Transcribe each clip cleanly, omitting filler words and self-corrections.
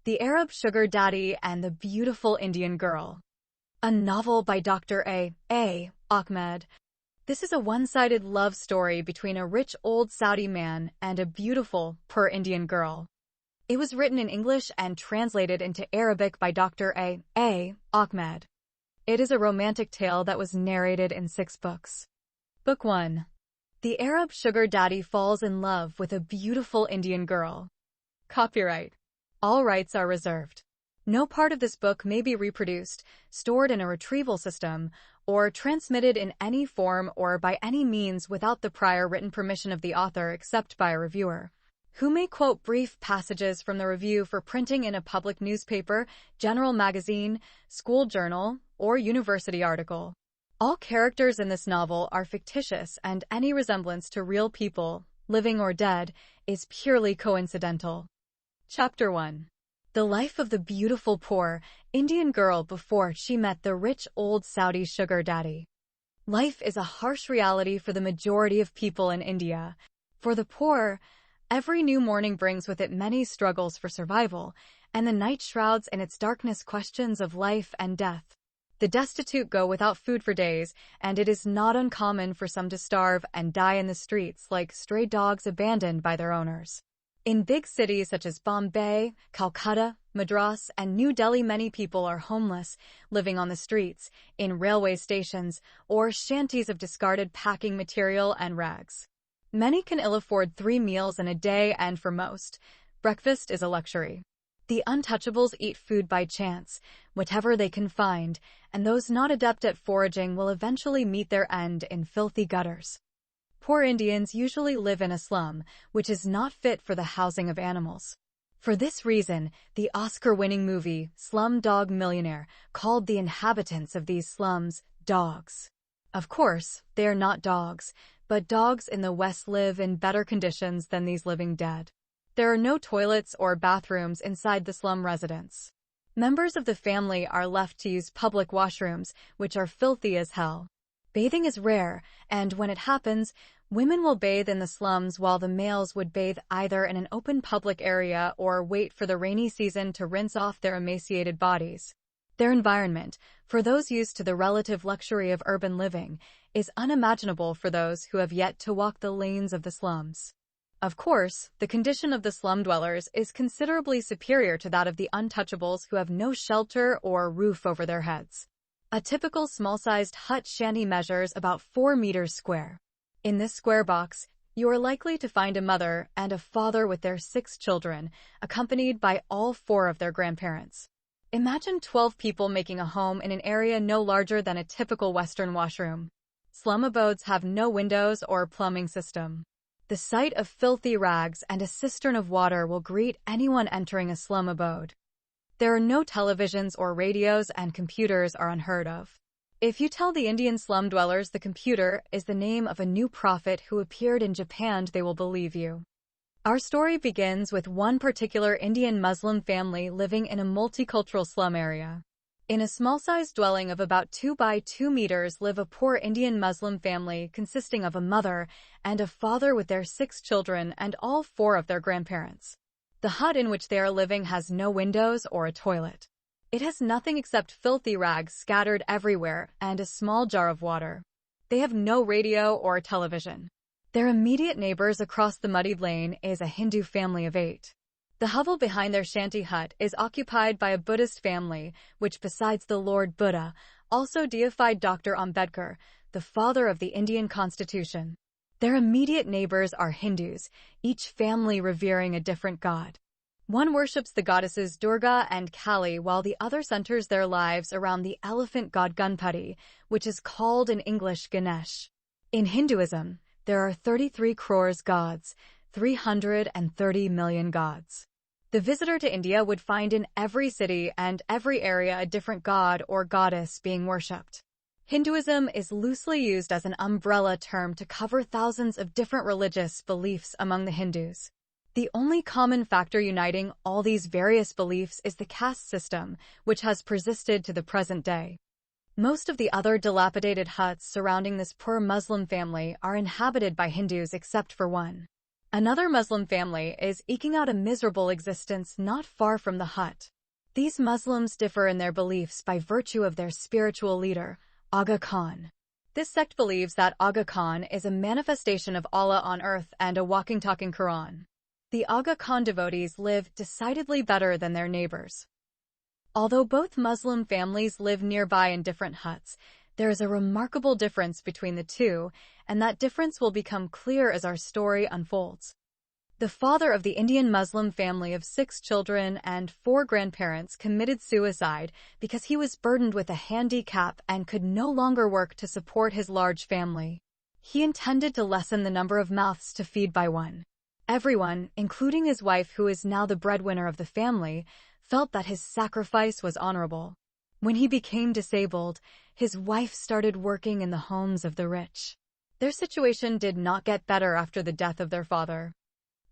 The Arab Sugar Daddy and the Beautiful Indian Girl. A novel by Dr. A. Ahmed. This is a one-sided love story between a rich old Saudi man and a beautiful, poor Indian girl. It was written in English and translated into Arabic by Dr. A. Ahmed. It is a romantic tale that was narrated in 6 books. Book 1. The Arab Sugar Daddy falls in love with a beautiful Indian girl. Copyright. All rights are reserved. No part of this book may be reproduced, stored in a retrieval system, or transmitted in any form or by any means without the prior written permission of the author except by a reviewer, who may quote brief passages from the review for printing in a public newspaper, general magazine, school journal, or university article. All characters in this novel are fictitious and any resemblance to real people, living or dead, is purely coincidental. Chapter 1. The life of the beautiful poor Indian girl before she met the rich old Saudi sugar daddy. Life is a harsh reality for the majority of people in India. For the poor, every new morning brings with it many struggles for survival, and the night shrouds in its darkness questions of life and death. The destitute go without food for days, and it is not uncommon for some to starve and die in the streets like stray dogs abandoned by their owners. In big cities such as Bombay, Calcutta, Madras, and New Delhi, many people are homeless, living on the streets, in railway stations, or shanties of discarded packing material and rags. Many can ill afford 3 meals in a day, and for most, breakfast is a luxury. The untouchables eat food by chance, whatever they can find, and those not adept at foraging will eventually meet their end in filthy gutters. Poor Indians usually live in a slum, which is not fit for the housing of animals. For this reason, the Oscar-winning movie Slumdog Millionaire called the inhabitants of these slums dogs. Of course, they are not dogs, but dogs in the West live in better conditions than these living dead. There are no toilets or bathrooms inside the slum residence. Members of the family are left to use public washrooms, which are filthy as hell. Bathing is rare, and when it happens, women will bathe in the slums while the males would bathe either in an open public area or wait for the rainy season to rinse off their emaciated bodies. Their environment, for those used to the relative luxury of urban living, is unimaginable for those who have yet to walk the lanes of the slums. Of course, the condition of the slum dwellers is considerably superior to that of the untouchables who have no shelter or roof over their heads. A typical small-sized hut shanty measures about 4 meters square. In this square box, you are likely to find a mother and a father with their 6 children, accompanied by all 4 of their grandparents. Imagine 12 people making a home in an area no larger than a typical Western washroom. Slum abodes have no windows or plumbing system. The sight of filthy rags and a cistern of water will greet anyone entering a slum abode. There are no televisions or radios, and computers are unheard of. If you tell the Indian slum dwellers the computer is the name of a new prophet who appeared in Japan, they will believe you. Our story begins with one particular Indian Muslim family living in a multicultural slum area. In a small-sized dwelling of about 2 by 2 meters live a poor Indian Muslim family consisting of a mother and a father with their 6 children and all 4 of their grandparents. The hut in which they are living has no windows or a toilet. It has nothing except filthy rags scattered everywhere and a small jar of water. They have no radio or television. Their immediate neighbors across the muddied lane is a Hindu family of 8. The hovel behind their shanty hut is occupied by a Buddhist family, which besides the Lord Buddha, also deified Dr. Ambedkar, the father of the Indian Constitution. Their immediate neighbors are Hindus, each family revering a different god. One worships the goddesses Durga and Kali while the other centers their lives around the elephant god Ganpati, which is called in English Ganesh. In Hinduism, there are 33 crores gods, 330 million gods. The visitor to India would find in every city and every area a different god or goddess being worshipped. Hinduism is loosely used as an umbrella term to cover thousands of different religious beliefs among the Hindus. The only common factor uniting all these various beliefs is the caste system, which has persisted to the present day. Most of the other dilapidated huts surrounding this poor Muslim family are inhabited by Hindus except for one. Another Muslim family is eking out a miserable existence not far from the hut. These Muslims differ in their beliefs by virtue of their spiritual leader, Aga Khan. This sect believes that Aga Khan is a manifestation of Allah on earth and a walking talking Quran. The Aga Khan devotees live decidedly better than their neighbors. Although both Muslim families live nearby in different huts, there is a remarkable difference between the two, and that difference will become clear as our story unfolds. The father of the Indian Muslim family of 6 children and 4 grandparents committed suicide because he was burdened with a handicap and could no longer work to support his large family. He intended to lessen the number of mouths to feed by one. Everyone, including his wife who is now the breadwinner of the family, felt that his sacrifice was honorable. When he became disabled, his wife started working in the homes of the rich. Their situation did not get better after the death of their father.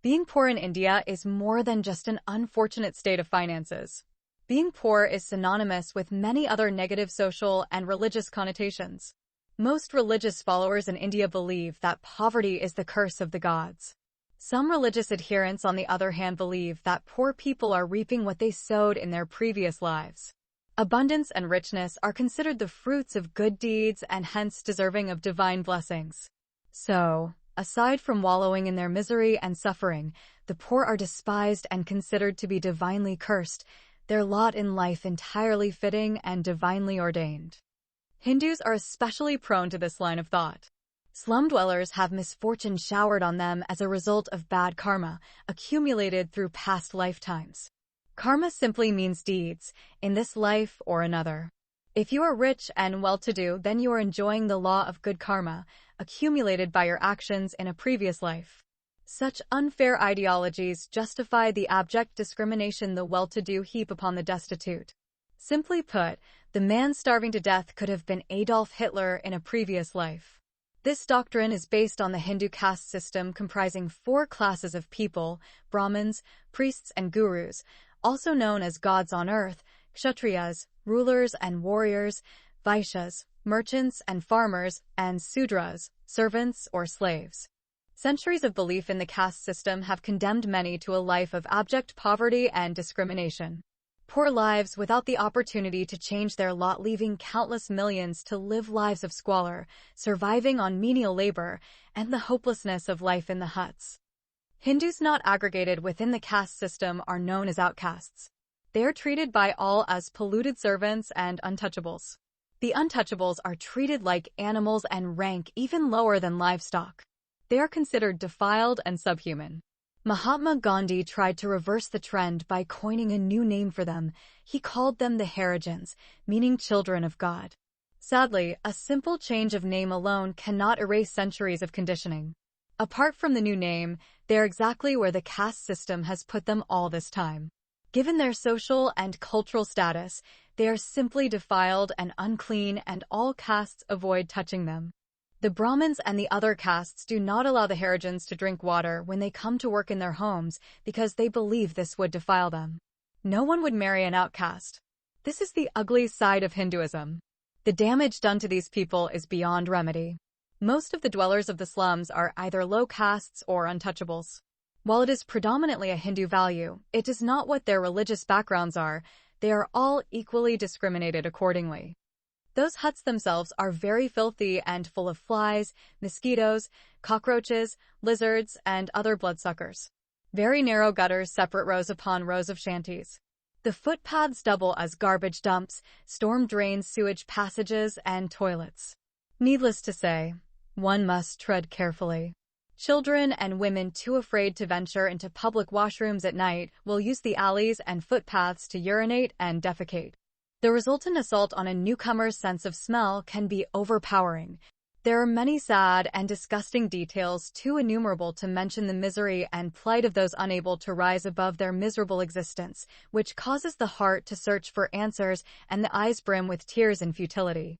Being poor in India is more than just an unfortunate state of finances. Being poor is synonymous with many other negative social and religious connotations. Most religious followers in India believe that poverty is the curse of the gods. Some religious adherents, on the other hand, believe that poor people are reaping what they sowed in their previous lives. Abundance and richness are considered the fruits of good deeds and hence deserving of divine blessings. So, aside from wallowing in their misery and suffering, the poor are despised and considered to be divinely cursed, their lot in life entirely fitting and divinely ordained. Hindus are especially prone to this line of thought. Slum dwellers have misfortune showered on them as a result of bad karma, accumulated through past lifetimes. Karma simply means deeds, in this life or another. If you are rich and well-to-do, then you are enjoying the law of good karma, accumulated by your actions in a previous life. Such unfair ideologies justify the abject discrimination the well-to-do heap upon the destitute. Simply put, the man starving to death could have been Adolf Hitler in a previous life. This doctrine is based on the Hindu caste system comprising 4 classes of people: Brahmins, priests and gurus, also known as gods on earth, Kshatriyas, rulers and warriors, Vaishyas, merchants and farmers, and Sudras, servants or slaves. Centuries of belief in the caste system have condemned many to a life of abject poverty and discrimination. Poor lives without the opportunity to change their lot, leaving countless millions to live lives of squalor, surviving on menial labor, and the hopelessness of life in the huts. Hindus not aggregated within the caste system are known as outcasts. They are treated by all as polluted servants and untouchables. The untouchables are treated like animals and rank even lower than livestock. They are considered defiled and subhuman. Mahatma Gandhi tried to reverse the trend by coining a new name for them. He called them the Harijans, meaning children of God. Sadly, a simple change of name alone cannot erase centuries of conditioning. Apart from the new name, they're exactly where the caste system has put them all this time. Given their social and cultural status, they are simply defiled and unclean, and all castes avoid touching them. The Brahmins and the other castes do not allow the Harijans to drink water when they come to work in their homes because they believe this would defile them. No one would marry an outcast. This is the ugly side of Hinduism. The damage done to these people is beyond remedy. Most of the dwellers of the slums are either low castes or untouchables. While it is predominantly a Hindu value, it is not what their religious backgrounds are. They are all equally discriminated accordingly. Those huts themselves are very filthy and full of flies, mosquitoes, cockroaches, lizards, and other bloodsuckers. Very narrow gutters separate rows upon rows of shanties. The footpaths double as garbage dumps, storm drains, sewage passages, and toilets. Needless to say, one must tread carefully. Children and women too afraid to venture into public washrooms at night will use the alleys and footpaths to urinate and defecate. The resultant assault on a newcomer's sense of smell can be overpowering. There are many sad and disgusting details too innumerable to mention the misery and plight of those unable to rise above their miserable existence, which causes the heart to search for answers and the eyes brim with tears in futility.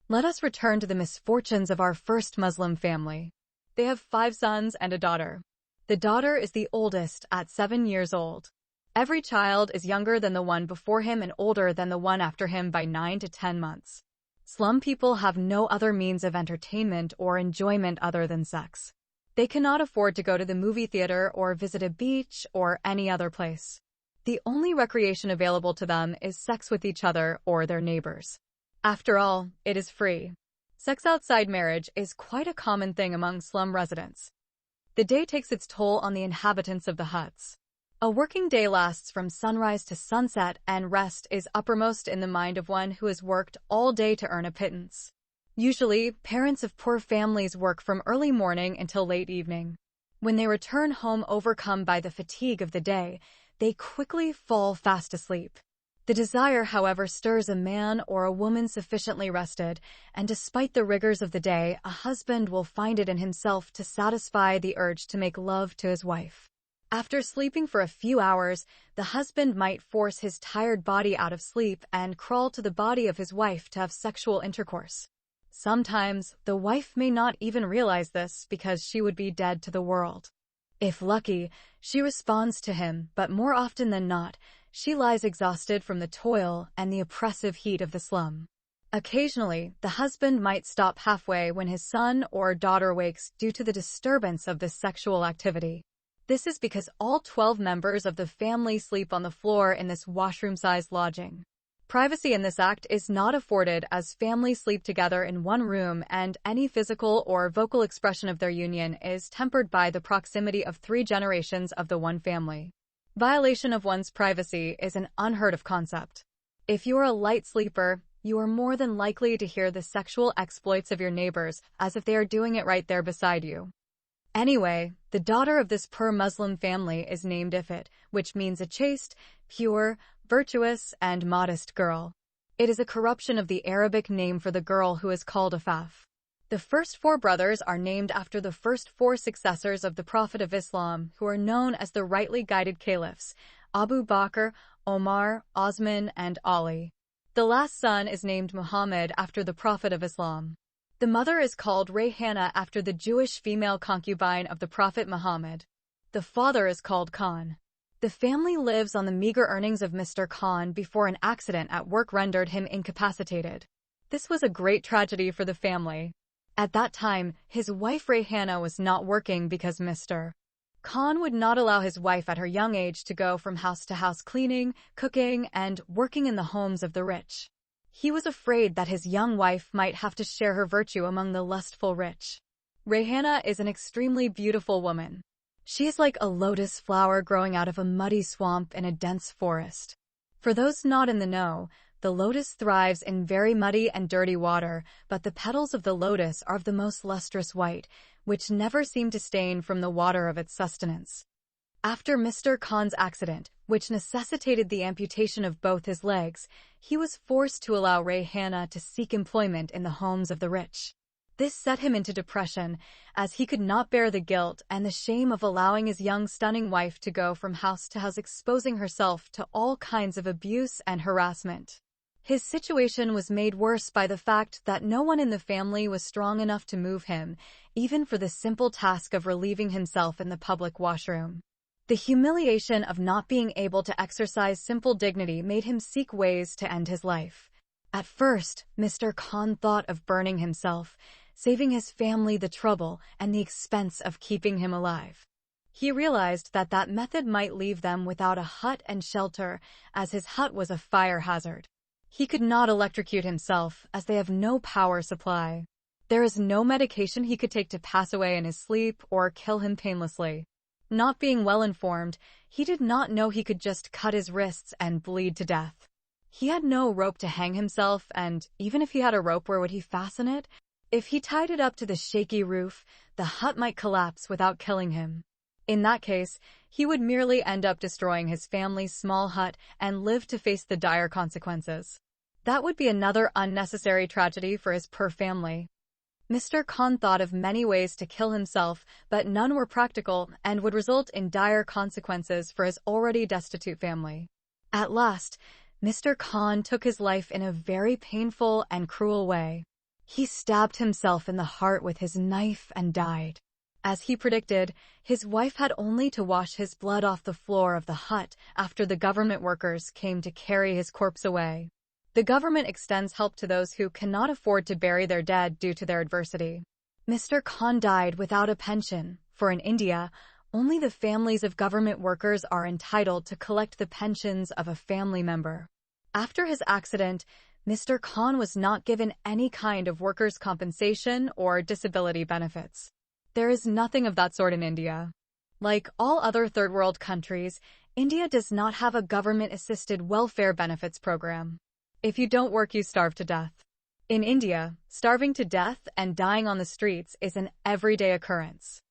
Let us return to the misfortunes of our first Muslim family. They have 5 sons and a daughter. The daughter is the oldest at 7 years old. Every child is younger than the one before him and older than the one after him by 9 to 10 months. Slum people have no other means of entertainment or enjoyment other than sex. They cannot afford to go to the movie theater or visit a beach or any other place. The only recreation available to them is sex with each other or their neighbors. After all, it is free. Sex outside marriage is quite a common thing among slum residents. The day takes its toll on the inhabitants of the huts. A working day lasts from sunrise to sunset, and rest is uppermost in the mind of one who has worked all day to earn a pittance. Usually, parents of poor families work from early morning until late evening. When they return home overcome by the fatigue of the day, they quickly fall fast asleep. The desire, however, stirs a man or a woman sufficiently rested, and despite the rigors of the day, a husband will find it in himself to satisfy the urge to make love to his wife. After sleeping for a few hours, the husband might force his tired body out of sleep and crawl to the body of his wife to have sexual intercourse. Sometimes, the wife may not even realize this because she would be dead to the world. If lucky, she responds to him, but more often than not, she lies exhausted from the toil and the oppressive heat of the slum. Occasionally, the husband might stop halfway when his son or daughter wakes due to the disturbance of this sexual activity. This is because all 12 members of the family sleep on the floor in this washroom-sized lodging. Privacy in this act is not afforded as families sleep together in one room, and any physical or vocal expression of their union is tempered by the proximity of 3 generations of the one family. Violation of one's privacy is an unheard of concept. If you are a light sleeper, you are more than likely to hear the sexual exploits of your neighbors as if they are doing it right there beside you. Anyway, the daughter of this poor Muslim family is named Ifat, which means a chaste, pure, virtuous, and modest girl. It is a corruption of the Arabic name for the girl who is called Afaf. The first 4 brothers are named after the first 4 successors of the Prophet of Islam, who are known as the rightly guided caliphs, Abu Bakr, Omar, Osman, and Ali. The last son is named Muhammad after the Prophet of Islam. The mother is called Rayhana after the Jewish female concubine of the Prophet Muhammad. The father is called Khan. The family lives on the meager earnings of Mr. Khan before an accident at work rendered him incapacitated. This was a great tragedy for the family. At that time, his wife Rayhana was not working because Mr. Khan would not allow his wife at her young age to go from house to house cleaning, cooking, and working in the homes of the rich. He was afraid that his young wife might have to share her virtue among the lustful rich. Rayhana is an extremely beautiful woman. She is like a lotus flower growing out of a muddy swamp in a dense forest. For those not in the know, the lotus thrives in very muddy and dirty water, but the petals of the lotus are of the most lustrous white, which never seem to stain from the water of its sustenance. After Mr. Khan's accident, which necessitated the amputation of both his legs, he was forced to allow Rayhana to seek employment in the homes of the rich. This set him into depression, as he could not bear the guilt and the shame of allowing his young stunning wife to go from house to house, exposing herself to all kinds of abuse and harassment. His situation was made worse by the fact that no one in the family was strong enough to move him, even for the simple task of relieving himself in the public washroom. The humiliation of not being able to exercise simple dignity made him seek ways to end his life. At first, Mr. Khan thought of burning himself, saving his family the trouble and the expense of keeping him alive. He realized that that method might leave them without a hut and shelter, as his hut was a fire hazard. He could not electrocute himself, as they have no power supply. There is no medication he could take to pass away in his sleep or kill him painlessly. Not being well informed, he did not know he could just cut his wrists and bleed to death. He had no rope to hang himself, and even if he had a rope, where would he fasten it? If he tied it up to the shaky roof, the hut might collapse without killing him. In that case, he would merely end up destroying his family's small hut and live to face the dire consequences. That would be another unnecessary tragedy for his poor family. Mr. Khan thought of many ways to kill himself, but none were practical and would result in dire consequences for his already destitute family. At last, Mr. Khan took his life in a very painful and cruel way. He stabbed himself in the heart with his knife and died. As he predicted, his wife had only to wash his blood off the floor of the hut after the government workers came to carry his corpse away. The government extends help to those who cannot afford to bury their dead due to their adversity. Mr. Khan died without a pension, for in India, only the families of government workers are entitled to collect the pensions of a family member. After his accident, Mr. Khan was not given any kind of workers' compensation or disability benefits. There is nothing of that sort in India. Like all other third-world countries, India does not have a government-assisted welfare benefits program. If you don't work, you starve to death. In India, starving to death and dying on the streets is an everyday occurrence.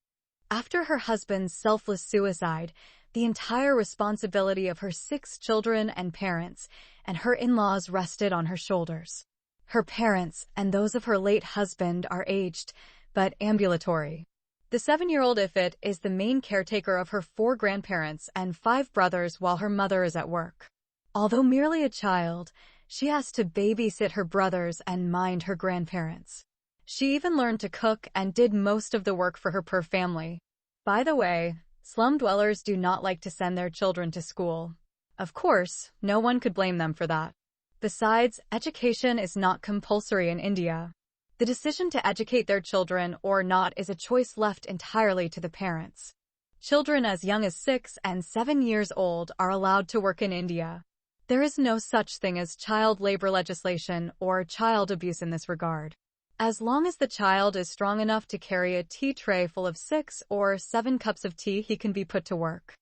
After her husband's selfless suicide, the entire responsibility of her 6 children and parents and her in-laws rested on her shoulders. Her parents and those of her late husband are aged, but ambulatory. The 7-year-old Ifit is the main caretaker of her 4 grandparents and 5 brothers while her mother is at work. Although merely a child, she has to babysit her brothers and mind her grandparents. She even learned to cook and did most of the work for her poor family. By the way, slum dwellers do not like to send their children to school. Of course, no one could blame them for that. Besides, education is not compulsory in India. The decision to educate their children or not is a choice left entirely to the parents. Children as young as 6 and 7 years old are allowed to work in India. There is no such thing as child labor legislation or child abuse in this regard. As long as the child is strong enough to carry a tea tray full of 6 or 7 cups of tea, he can be put to work.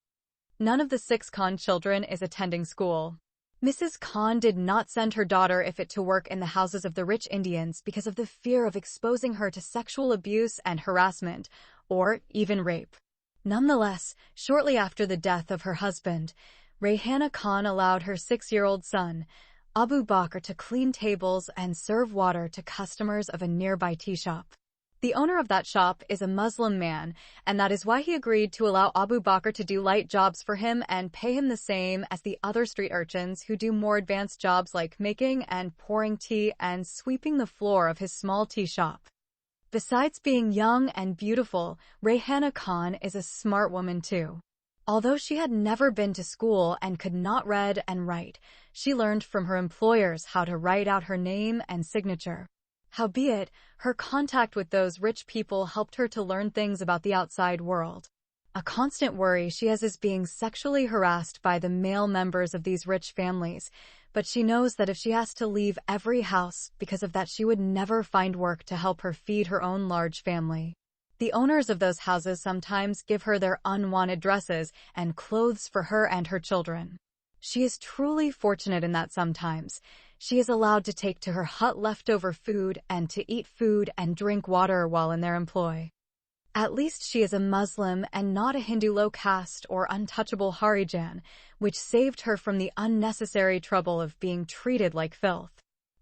None of the 6 Khan children is attending school. Mrs. Khan did not send her daughter Ifit to work in the houses of the rich Indians because of the fear of exposing her to sexual abuse and harassment, or even rape. Nonetheless, shortly after the death of her husband, Rayhana Khan allowed her 6-year-old son, Abu Bakr, to clean tables and serve water to customers of a nearby tea shop. The owner of that shop is a Muslim man, and that is why he agreed to allow Abu Bakr to do light jobs for him and pay him the same as the other street urchins who do more advanced jobs like making and pouring tea and sweeping the floor of his small tea shop. Besides being young and beautiful, Rayhana Khan is a smart woman too. Although she had never been to school and could not read and write, she learned from her employers how to write out her name and signature. Howbeit, her contact with those rich people helped her to learn things about the outside world. A constant worry she has is being sexually harassed by the male members of these rich families, but she knows that if she has to leave every house because of that, she would never find work to help her feed her own large family. The owners of those houses sometimes give her their unwanted dresses and clothes for her and her children. She is truly fortunate in that sometimes she is allowed to take to her hut leftover food and to eat food and drink water while in their employ. At least she is a Muslim and not a Hindu low caste or untouchable Harijan, which saved her from the unnecessary trouble of being treated like filth.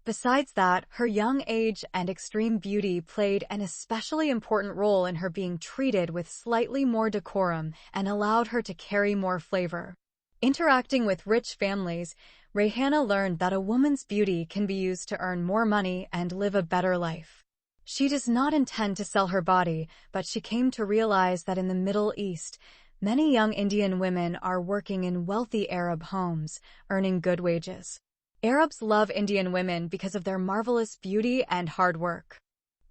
Besides that, her young age and extreme beauty played an especially important role in her being treated with slightly more decorum and allowed her to carry more flavor. Interacting with rich families, Rayhana learned that a woman's beauty can be used to earn more money and live a better life. She does not intend to sell her body, but she came to realize that in the Middle East, many young Indian women are working in wealthy Arab homes, earning good wages. Arabs love Indian women because of their marvelous beauty and hard work.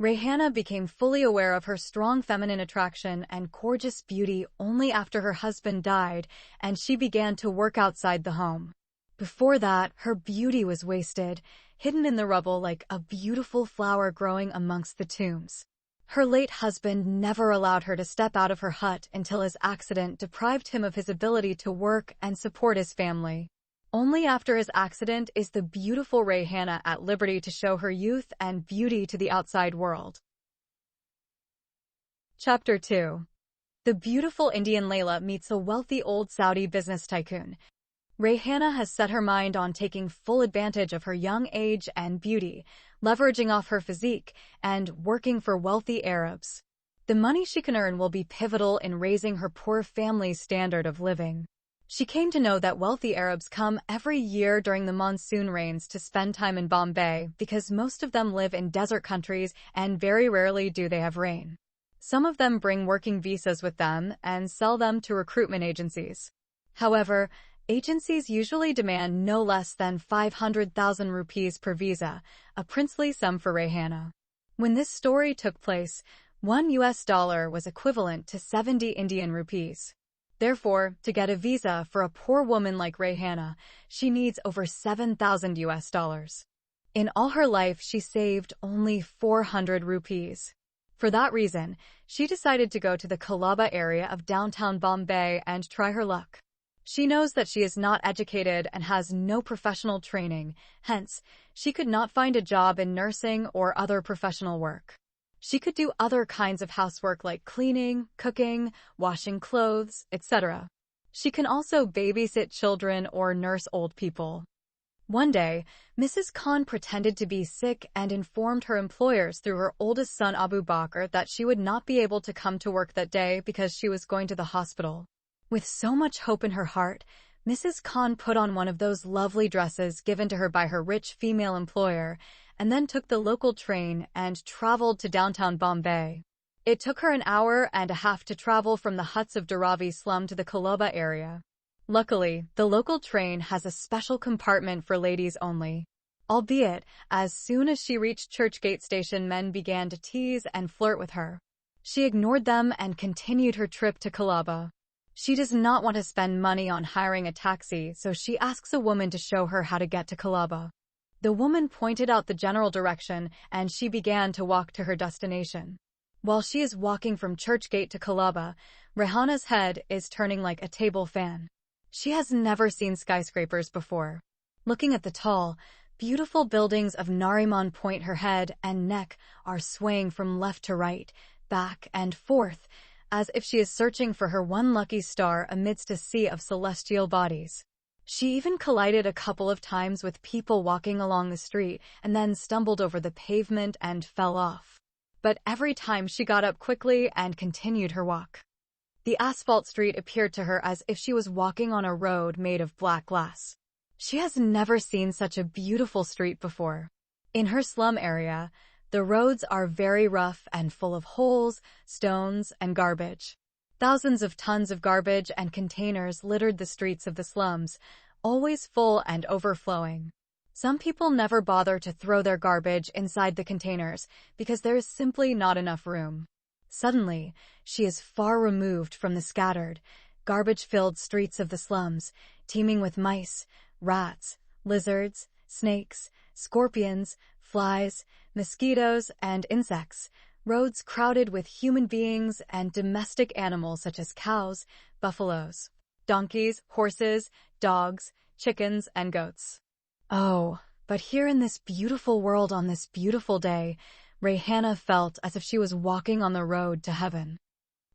Rayhana became fully aware of her strong feminine attraction and gorgeous beauty only after her husband died, and she began to work outside the home. Before that, her beauty was wasted, hidden in the rubble like a beautiful flower growing amongst the tombs. Her late husband never allowed her to step out of her hut until his accident deprived him of his ability to work and support his family. Only after his accident is the beautiful Rayhana at liberty to show her youth and beauty to the outside world. Chapter 2. The beautiful Indian Layla meets a wealthy old Saudi business tycoon. Rayhana has set her mind on taking full advantage of her young age and beauty, leveraging off her physique, and working for wealthy Arabs. The money she can earn will be pivotal in raising her poor family's standard of living. She came to know that wealthy Arabs come every year during the monsoon rains to spend time in Bombay because most of them live in desert countries and very rarely do they have rain. Some of them bring working visas with them and sell them to recruitment agencies. However, agencies usually demand no less than 500,000 rupees per visa, a princely sum for Rayhana. When this story took place, $1 was equivalent to 70 Indian rupees. Therefore, to get a visa for a poor woman like Rayhana, she needs over $7,000. In all her life, she saved only 400 rupees. For that reason, she decided to go to the Colaba area of downtown Bombay and try her luck. She knows that she is not educated and has no professional training, hence, she could not find a job in nursing or other professional work. She could do other kinds of housework like cleaning, cooking, washing clothes, etc. She can also babysit children or nurse old people. One day, Mrs. Khan pretended to be sick and informed her employers through her oldest son Abu Bakr that she would not be able to come to work that day because she was going to the hospital. With so much hope in her heart, Mrs. Khan put on one of those lovely dresses given to her by her rich female employer and then took the local train and traveled to downtown Bombay. It took her an hour and a half to travel from the huts of Dharavi slum to the Colaba area. Luckily, the local train has a special compartment for ladies only. Albeit, as soon as she reached Churchgate station, men began to tease and flirt with her. She ignored them and continued her trip to Colaba. She does not want to spend money on hiring a taxi, so she asks a woman to show her how to get to Colaba. The woman pointed out the general direction and she began to walk to her destination. While she is walking from Churchgate to Colaba, Rayhana's head is turning like a table fan. She has never seen skyscrapers before. Looking at the tall, beautiful buildings of Nariman Point, her head and neck are swaying from left to right, back and forth, as if she is searching for her one lucky star amidst a sea of celestial bodies. She even collided a couple of times with people walking along the street and then stumbled over the pavement and fell off. But every time she got up quickly and continued her walk. The asphalt street appeared to her as if she was walking on a road made of black glass. She has never seen such a beautiful street before. In her slum area, the roads are very rough and full of holes, stones, and garbage. Thousands of tons of garbage and containers littered the streets of the slums, always full and overflowing. Some people never bother to throw their garbage inside the containers because there is simply not enough room. Suddenly, she is far removed from the scattered, garbage-filled streets of the slums, teeming with mice, rats, lizards, snakes, scorpions, flies, mosquitoes, and insects, roads crowded with human beings and domestic animals such as cows, buffaloes, donkeys, horses, dogs, chickens, and goats. Oh, but here in this beautiful world on this beautiful day, Rayhana felt as if she was walking on the road to heaven.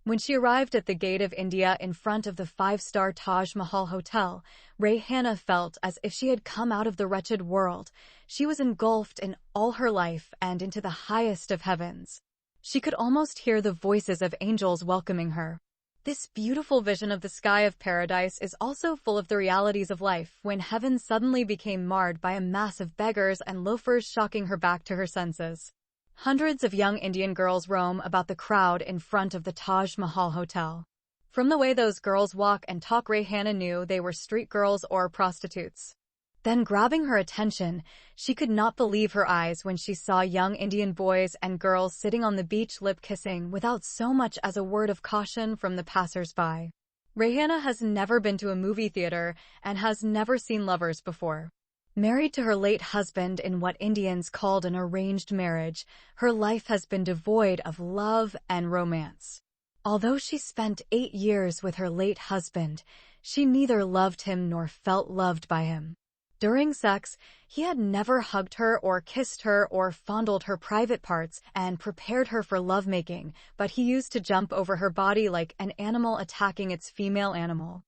When she arrived at the Gate of India in front of the 5-star Taj Mahal Hotel, Rayhana felt as if she had come out of the wretched world. She was engulfed in all her life and into the highest of heavens. She could almost hear the voices of angels welcoming her. This beautiful vision of the sky of paradise is also full of the realities of life when heaven suddenly became marred by a mass of beggars and loafers, shocking her back to her senses. Hundreds of young Indian girls roam about the crowd in front of the Taj Mahal Hotel. From the way those girls walk and talk, Rayhana knew they were street girls or prostitutes. Then, grabbing her attention, she could not believe her eyes when she saw young Indian boys and girls sitting on the beach lip-kissing without so much as a word of caution from the passers-by. Rayhana has never been to a movie theater and has never seen lovers before. Married to her late husband in what Indians called an arranged marriage, her life has been devoid of love and romance. Although she spent 8 years with her late husband, she neither loved him nor felt loved by him. During sex, he had never hugged her or kissed her or fondled her private parts and prepared her for lovemaking, but he used to jump over her body like an animal attacking its female animal.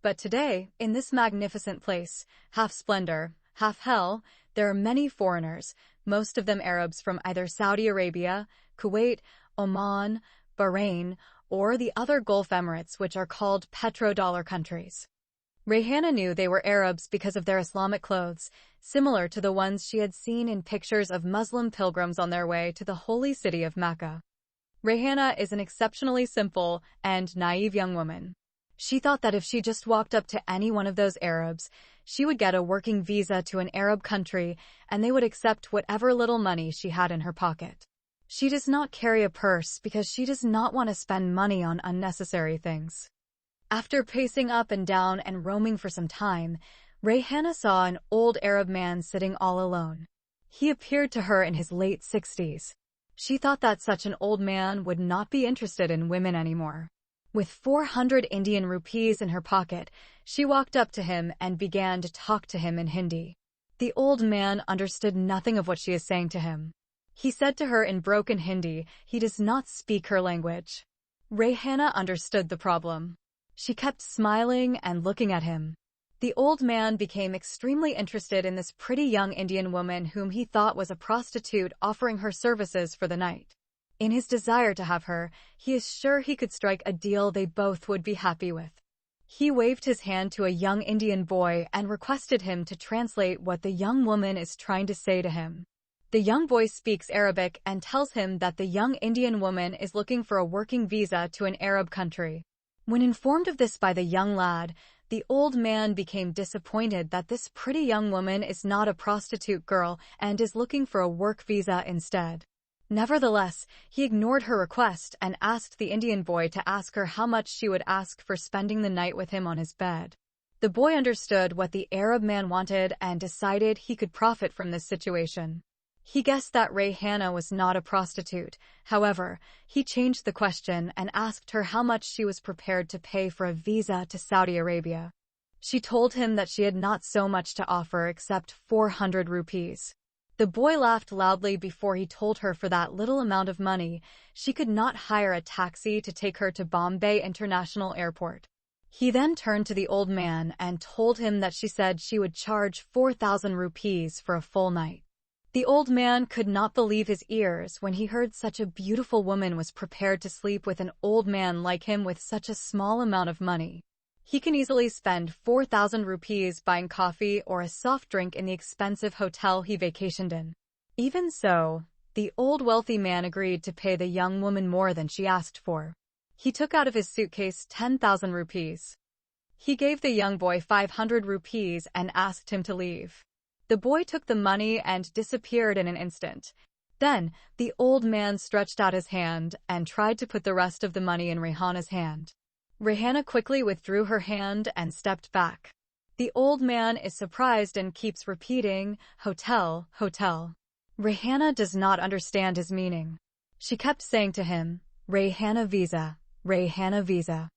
But today, in this magnificent place, half splendor, half hell, there are many foreigners, most of them Arabs from either Saudi Arabia, Kuwait, Oman, Bahrain, or the other Gulf Emirates, which are called petrodollar countries. Rayhana knew they were Arabs because of their Islamic clothes, similar to the ones she had seen in pictures of Muslim pilgrims on their way to the holy city of Mecca. Rayhana is an exceptionally simple and naive young woman. She thought that if she just walked up to any one of those Arabs, she would get a working visa to an Arab country and they would accept whatever little money she had in her pocket. She does not carry a purse because she does not want to spend money on unnecessary things. After pacing up and down and roaming for some time, Rayhana saw an old Arab man sitting all alone. He appeared to her in his late 60s. She thought that such an old man would not be interested in women anymore. With 400 Indian rupees in her pocket, she walked up to him and began to talk to him in Hindi. The old man understood nothing of what she is saying to him. He said to her in broken Hindi he does not speak her language. Rayhana understood the problem. She kept smiling and looking at him. The old man became extremely interested in this pretty young Indian woman whom he thought was a prostitute offering her services for the night. In his desire to have her, he is sure he could strike a deal they both would be happy with. He waved his hand to a young Indian boy and requested him to translate what the young woman is trying to say to him. The young boy speaks Arabic and tells him that the young Indian woman is looking for a working visa to an Arab country. When informed of this by the young lad, the old man became disappointed that this pretty young woman is not a prostitute girl and is looking for a work visa instead. Nevertheless, he ignored her request and asked the Indian boy to ask her how much she would ask for spending the night with him on his bed. The boy understood what the Arab man wanted and decided he could profit from this situation. He guessed that Rayhana was not a prostitute. However, he changed the question and asked her how much she was prepared to pay for a visa to Saudi Arabia. She told him that she had not so much to offer except 400 rupees. The boy laughed loudly before he told her for that little amount of money, she could not hire a taxi to take her to Bombay International Airport. He then turned to the old man and told him that she said she would charge 4,000 rupees for a full night. The old man could not believe his ears when he heard such a beautiful woman was prepared to sleep with an old man like him with such a small amount of money. He can easily spend 4,000 rupees buying coffee or a soft drink in the expensive hotel he vacationed in. Even so, the old wealthy man agreed to pay the young woman more than she asked for. He took out of his suitcase 10,000 rupees. He gave the young boy 500 rupees and asked him to leave. The boy took the money and disappeared in an instant. Then, the old man stretched out his hand and tried to put the rest of the money in Rayhana's hand. Rayhana quickly withdrew her hand and stepped back. The old man is surprised and keeps repeating, "Hotel, hotel." Rayhana does not understand his meaning. She kept saying to him, "Rayhana visa, Rayhana visa."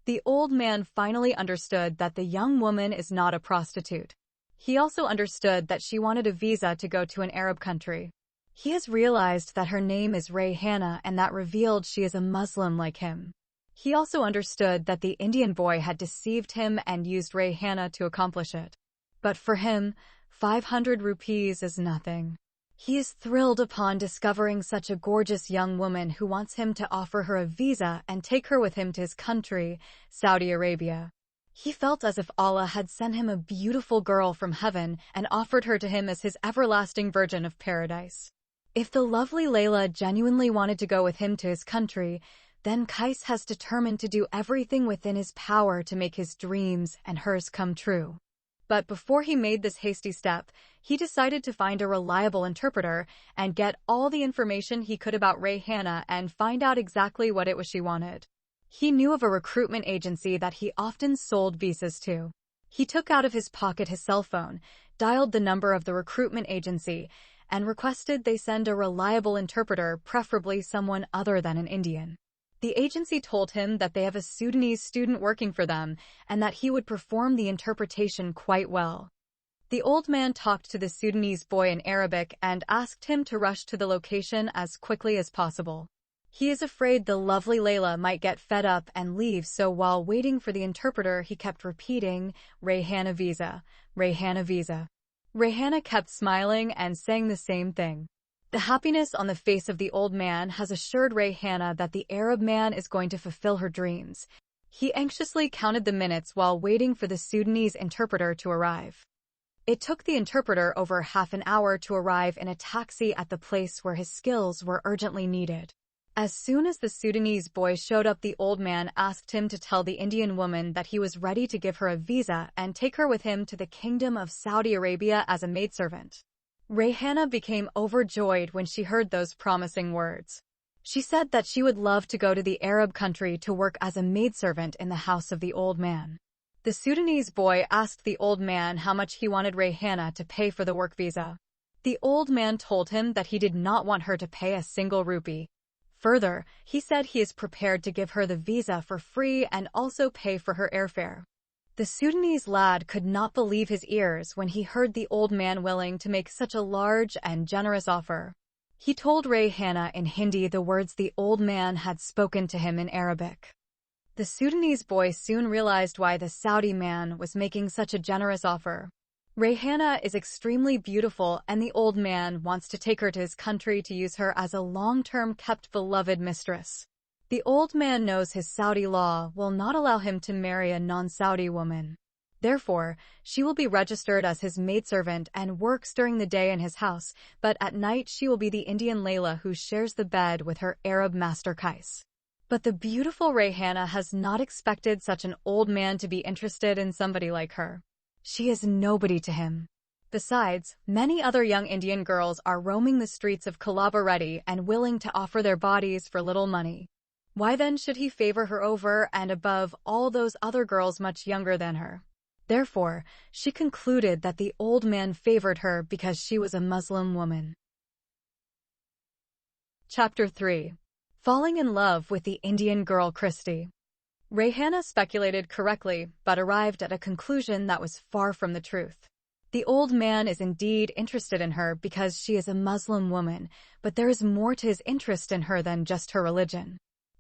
The old man finally understood that the young woman is not a prostitute. He also understood that she wanted a visa to go to an Arab country. He has realized that her name is Rayhana and that revealed she is a Muslim like him. He also understood that the Indian boy had deceived him and used Rayhana to accomplish it. But for him, 500 rupees is nothing. He is thrilled upon discovering such a gorgeous young woman who wants him to offer her a visa and take her with him to his country, Saudi Arabia. He felt as if Allah had sent him a beautiful girl from heaven and offered her to him as his everlasting virgin of paradise. If the lovely Layla genuinely wanted to go with him to his country, then Qais has determined to do everything within his power to make his dreams and hers come true. But before he made this hasty step, he decided to find a reliable interpreter and get all the information he could about Rayhana and find out exactly what it was she wanted. He knew of a recruitment agency that he often sold visas to. He took out of his pocket his cell phone, dialed the number of the recruitment agency, and requested they send a reliable interpreter, preferably someone other than an Indian. The agency told him that they have a Sudanese student working for them and that he would perform the interpretation quite well. The old man talked to the Sudanese boy in Arabic and asked him to rush to the location as quickly as possible. He is afraid the lovely Layla might get fed up and leave, so while waiting for the interpreter he kept repeating, "Rayhana visa, Rayhana visa." Rayhana kept smiling and saying the same thing. The happiness on the face of the old man has assured Rayhana that the Arab man is going to fulfill her dreams. He anxiously counted the minutes while waiting for the Sudanese interpreter to arrive. It took the interpreter over half an hour to arrive in a taxi at the place where his skills were urgently needed. As soon as the Sudanese boy showed up, the old man asked him to tell the Indian woman that he was ready to give her a visa and take her with him to the Kingdom of Saudi Arabia as a maidservant. Rayhana became overjoyed when she heard those promising words. She said that she would love to go to the Arab country to work as a maidservant in the house of the old man. The Sudanese boy asked the old man how much he wanted Rayhana to pay for the work visa. The old man told him that he did not want her to pay a single rupee. Further, he said he is prepared to give her the visa for free and also pay for her airfare. The Sudanese lad could not believe his ears when he heard the old man willing to make such a large and generous offer. He told Rayhana in Hindi the words the old man had spoken to him in Arabic. The Sudanese boy soon realized why the Saudi man was making such a generous offer. Rayhana is extremely beautiful and the old man wants to take her to his country to use her as a long-term kept beloved mistress. The old man knows his Saudi law will not allow him to marry a non-Saudi woman. Therefore, she will be registered as his maidservant and works during the day in his house, but at night she will be the Indian Layla who shares the bed with her Arab master Qais. But the beautiful Rayhana has not expected such an old man to be interested in somebody like her. She is nobody to him. Besides, many other young Indian girls are roaming the streets of Colaba ready and willing to offer their bodies for little money. Why then should he favor her over and above all those other girls much younger than her? Therefore, she concluded that the old man favored her because she was a Muslim woman. Chapter 3. Falling in love with the Indian girl Christy. Rayhana speculated correctly, but arrived at a conclusion that was far from the truth. The old man is indeed interested in her because she is a Muslim woman, but there is more to his interest in her than just her religion.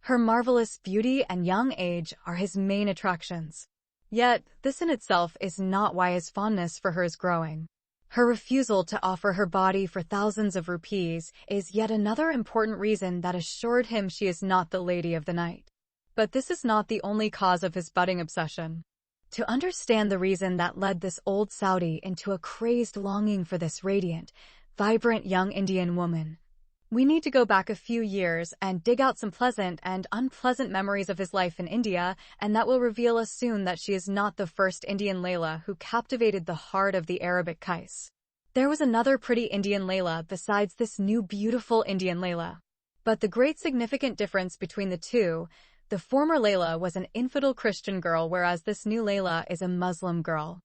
Her marvelous beauty and young age are his main attractions. Yet, this in itself is not why his fondness for her is growing. Her refusal to offer her body for thousands of rupees is yet another important reason that assured him she is not the lady of the night. But this is not the only cause of his budding obsession. To understand the reason that led this old Saudi into a crazed longing for this radiant, vibrant young Indian woman, we need to go back a few years and dig out some pleasant and unpleasant memories of his life in India, and that will reveal us soon that she is not the first Indian Layla who captivated the heart of the Arabic Qais. There was another pretty Indian Layla besides this new beautiful Indian Layla. But the great significant difference between the two, the former Layla was an infidel Christian girl, whereas this new Layla is a Muslim girl.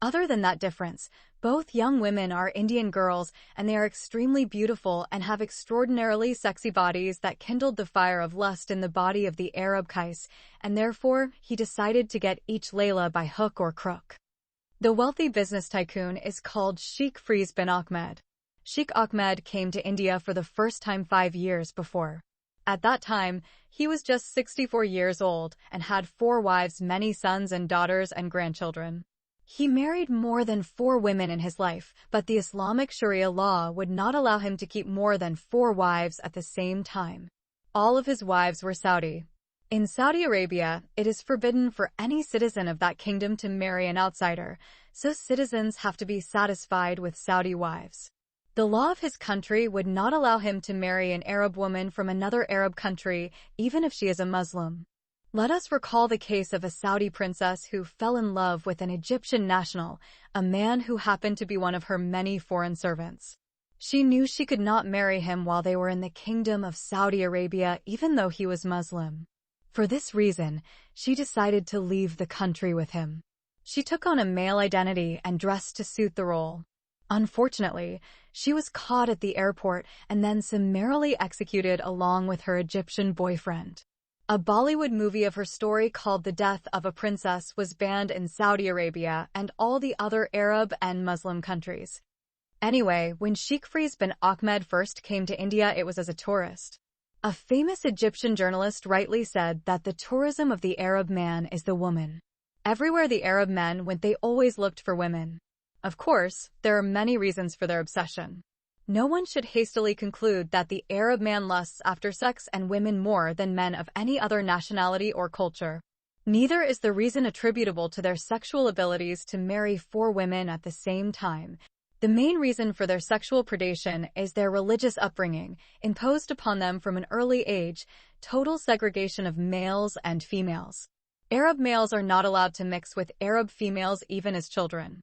Other than that difference, both young women are Indian girls and they are extremely beautiful and have extraordinarily sexy bodies that kindled the fire of lust in the body of the Arab Qais, and therefore he decided to get each Layla by hook or crook. The wealthy business tycoon is called Sheikh Firoz bin Ahmed. Sheikh Ahmed came to India for the first time 5 years before. At that time, he was just 64 years old and had 4 wives, many sons and daughters and grandchildren. He married more than 4 women in his life, but the Islamic Sharia law would not allow him to keep more than 4 wives at the same time. All of his wives were Saudi. In Saudi Arabia, it is forbidden for any citizen of that kingdom to marry an outsider, so citizens have to be satisfied with Saudi wives. The law of his country would not allow him to marry an Arab woman from another Arab country, even if she is a Muslim. Let us recall the case of a Saudi princess who fell in love with an Egyptian national, a man who happened to be one of her many foreign servants. She knew she could not marry him while they were in the kingdom of Saudi Arabia, even though he was Muslim. For this reason, she decided to leave the country with him. She took on a male identity and dressed to suit the role. Unfortunately, she was caught at the airport and then summarily executed along with her Egyptian boyfriend. A Bollywood movie of her story called The Death of a Princess was banned in Saudi Arabia and all the other Arab and Muslim countries. Anyway, when Sheikh Firoz bin Ahmed first came to India, it was as a tourist. A famous Egyptian journalist rightly said that the tourism of the Arab man is the woman. Everywhere the Arab men went, they always looked for women. Of course, there are many reasons for their obsession. No one should hastily conclude that the Arab man lusts after sex and women more than men of any other nationality or culture. Neither is the reason attributable to their sexual abilities to marry 4 women at the same time. The main reason for their sexual predation is their religious upbringing, imposed upon them from an early age, total segregation of males and females. Arab males are not allowed to mix with Arab females even as children.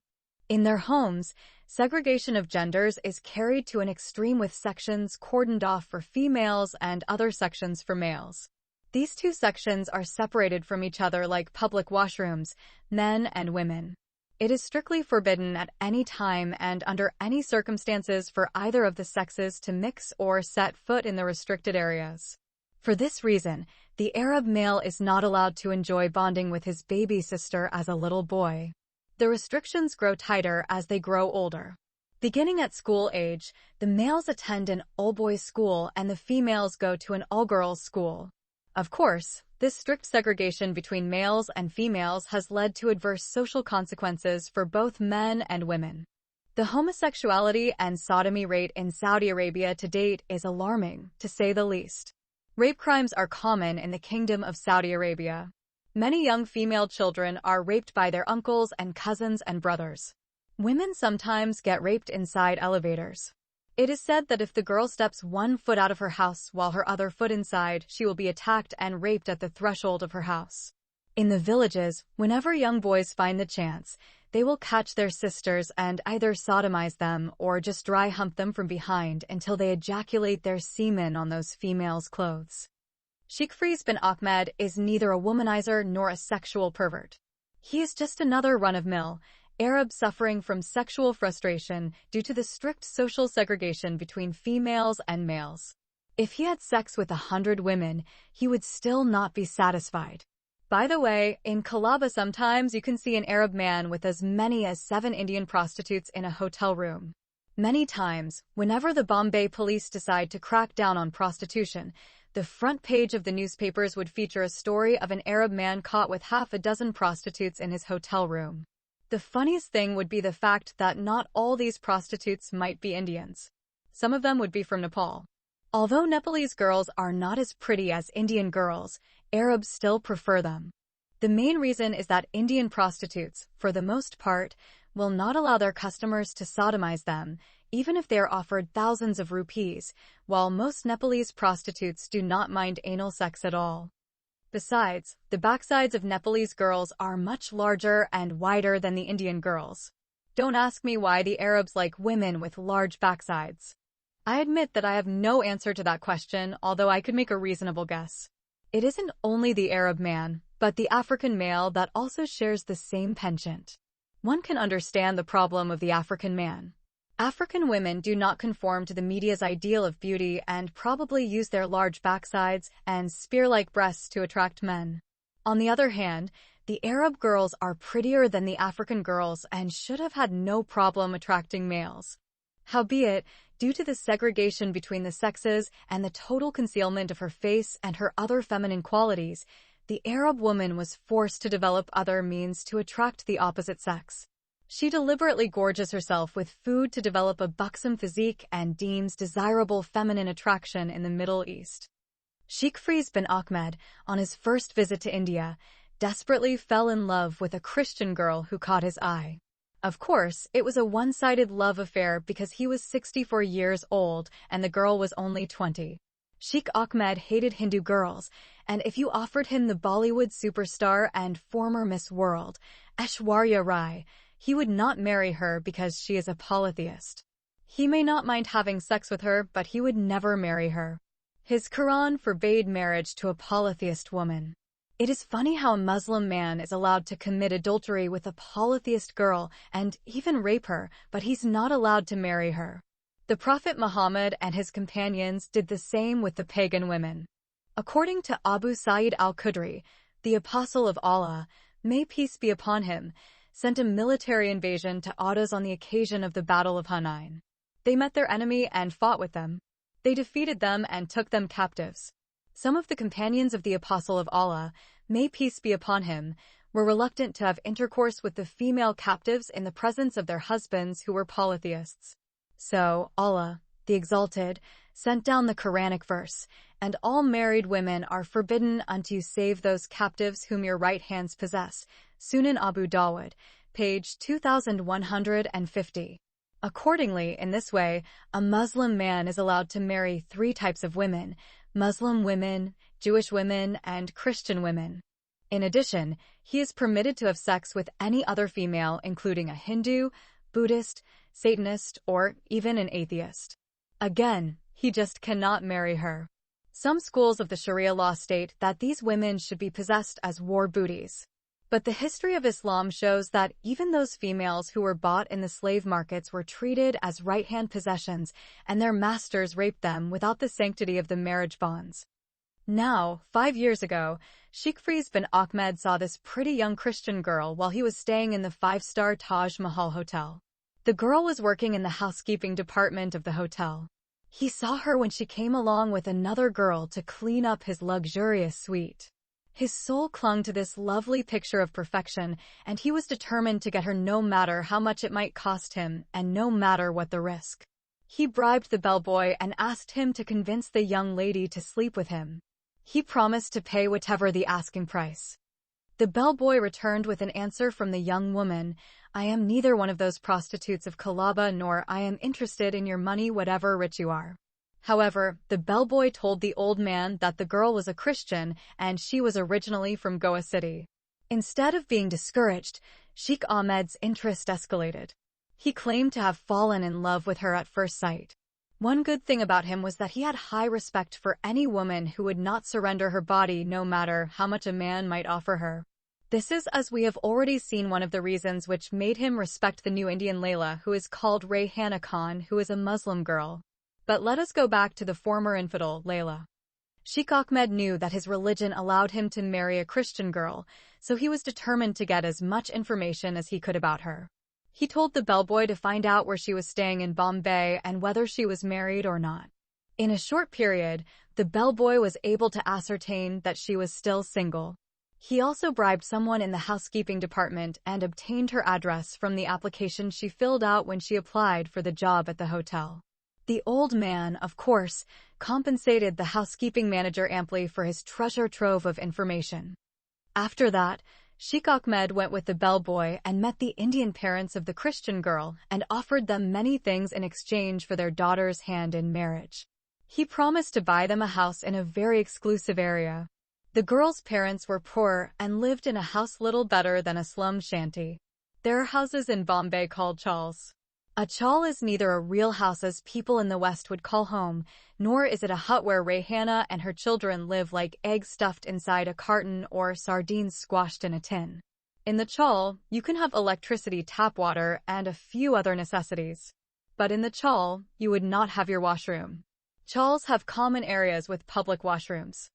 In their homes, segregation of genders is carried to an extreme with sections cordoned off for females and other sections for males. These two sections are separated from each other like public washrooms, men and women. It is strictly forbidden at any time and under any circumstances for either of the sexes to mix or set foot in the restricted areas. For this reason, the Arab male is not allowed to enjoy bonding with his baby sister as a little boy. The restrictions grow tighter as they grow older. Beginning at school age, the males attend an all-boys school and the females go to an all-girls school. Of course, this strict segregation between males and females has led to adverse social consequences for both men and women. The homosexuality and sodomy rate in Saudi Arabia to date is alarming, to say the least. Rape crimes are common in the Kingdom of Saudi Arabia. Many young female children are raped by their uncles and cousins and brothers. Women sometimes get raped inside elevators. It is said that if the girl steps 1 foot out of her house while her other foot inside, she will be attacked and raped at the threshold of her house. In the villages, whenever young boys find the chance, they will catch their sisters and either sodomize them or just dry hump them from behind until they ejaculate their semen on those females' clothes. Sheikh Fries bin Ahmed is neither a womanizer nor a sexual pervert. He is just another run-of-mill Arab suffering from sexual frustration due to the strict social segregation between females and males. If he had sex with 100 women, he would still not be satisfied. By the way, in Colaba sometimes you can see an Arab man with as many as 7 Indian prostitutes in a hotel room. Many times, whenever the Bombay police decide to crack down on prostitution, the front page of the newspapers would feature a story of an Arab man caught with half a dozen prostitutes in his hotel room. The funniest thing would be the fact that not all these prostitutes might be Indians. Some of them would be from Nepal. Although Nepalese girls are not as pretty as Indian girls, Arabs still prefer them. The main reason is that Indian prostitutes, for the most part, will not allow their customers to sodomize them, even if they are offered thousands of rupees, while most Nepalese prostitutes do not mind anal sex at all. Besides, the backsides of Nepalese girls are much larger and wider than the Indian girls. Don't ask me why the Arabs like women with large backsides. I admit that I have no answer to that question, although I could make a reasonable guess. It isn't only the Arab man, but the African male that also shares the same penchant. One can understand the problem of the African man. African women do not conform to the media's ideal of beauty and probably use their large backsides and spear-like breasts to attract men. On the other hand, the Arab girls are prettier than the African girls and should have had no problem attracting males. Howbeit, due to the segregation between the sexes and the total concealment of her face and her other feminine qualities, the Arab woman was forced to develop other means to attract the opposite sex. She deliberately gorges herself with food to develop a buxom physique and deems desirable feminine attraction in the Middle East. Sheikh Fries bin Ahmed, on his first visit to India, desperately fell in love with a Christian girl who caught his eye. Of course, it was a one-sided love affair because he was 64 years old and the girl was only 20. Sheikh Ahmed hated Hindu girls, and if you offered him the Bollywood superstar and former Miss World, Aishwarya Rai, he would not marry her because she is a polytheist. He may not mind having sex with her, but he would never marry her. His Quran forbade marriage to a polytheist woman. It is funny how a Muslim man is allowed to commit adultery with a polytheist girl and even rape her, but he's not allowed to marry her. The Prophet Muhammad and his companions did the same with the pagan women. According to Abu Sa'id al-Khudri, the Apostle of Allah, may peace be upon him, sent a military invasion to Autos on the occasion of the Battle of Hunain. They met their enemy and fought with them. They defeated them and took them captives. Some of the companions of the Apostle of Allah, may peace be upon him, were reluctant to have intercourse with the female captives in the presence of their husbands who were polytheists. So, Allah, the Exalted, sent down the Quranic verse, and all married women are forbidden unto save those captives whom your right hands possess. Sunan Abu Dawud, page 2150. Accordingly, in this way, a Muslim man is allowed to marry 3 types of women: Muslim women, Jewish women, and Christian women. In addition, he is permitted to have sex with any other female, including a Hindu, Buddhist, Satanist, or even an atheist. Again, he just cannot marry her. Some schools of the Sharia law state that these women should be possessed as war booties. But the history of Islam shows that even those females who were bought in the slave markets were treated as right-hand possessions, and their masters raped them without the sanctity of the marriage bonds. Now, 5 years ago, Sheikh Faiz bin Ahmed saw this pretty young Christian girl while he was staying in the 5-star Taj Mahal hotel. The girl was working in the housekeeping department of the hotel. He saw her when she came along with another girl to clean up his luxurious suite. His soul clung to this lovely picture of perfection, and he was determined to get her no matter how much it might cost him, and no matter what the risk. He bribed the bellboy and asked him to convince the young lady to sleep with him. He promised to pay whatever the asking price. The bellboy returned with an answer from the young woman, "I am neither one of those prostitutes of Kalaba nor I am interested in your money whatever rich you are." However, the bellboy told the old man that the girl was a Christian and she was originally from Goa City. Instead of being discouraged, Sheikh Ahmed's interest escalated. He claimed to have fallen in love with her at first sight. One good thing about him was that he had high respect for any woman who would not surrender her body no matter how much a man might offer her. This is, as we have already seen, one of the reasons which made him respect the new Indian Layla, who is called Rayhana Khan, who is a Muslim girl. But let us go back to the former infidel, Layla. Sheikh Ahmed knew that his religion allowed him to marry a Christian girl, so he was determined to get as much information as he could about her. He told the bellboy to find out where she was staying in Bombay and whether she was married or not. In a short period, the bellboy was able to ascertain that she was still single. He also bribed someone in the housekeeping department and obtained her address from the application she filled out when she applied for the job at the hotel. The old man, of course, compensated the housekeeping manager amply for his treasure trove of information. After that, Sheikh Ahmed went with the bellboy and met the Indian parents of the Christian girl and offered them many things in exchange for their daughter's hand in marriage. He promised to buy them a house in a very exclusive area. The girl's parents were poor and lived in a house little better than a slum shanty. There are houses in Bombay called chawls. A chawl is neither a real house as people in the West would call home, nor is it a hut where Rayhana and her children live like eggs stuffed inside a carton or sardines squashed in a tin. In the chawl, you can have electricity, tap water, and a few other necessities. But in the chawl, you would not have your washroom. Chawls have common areas with public washrooms.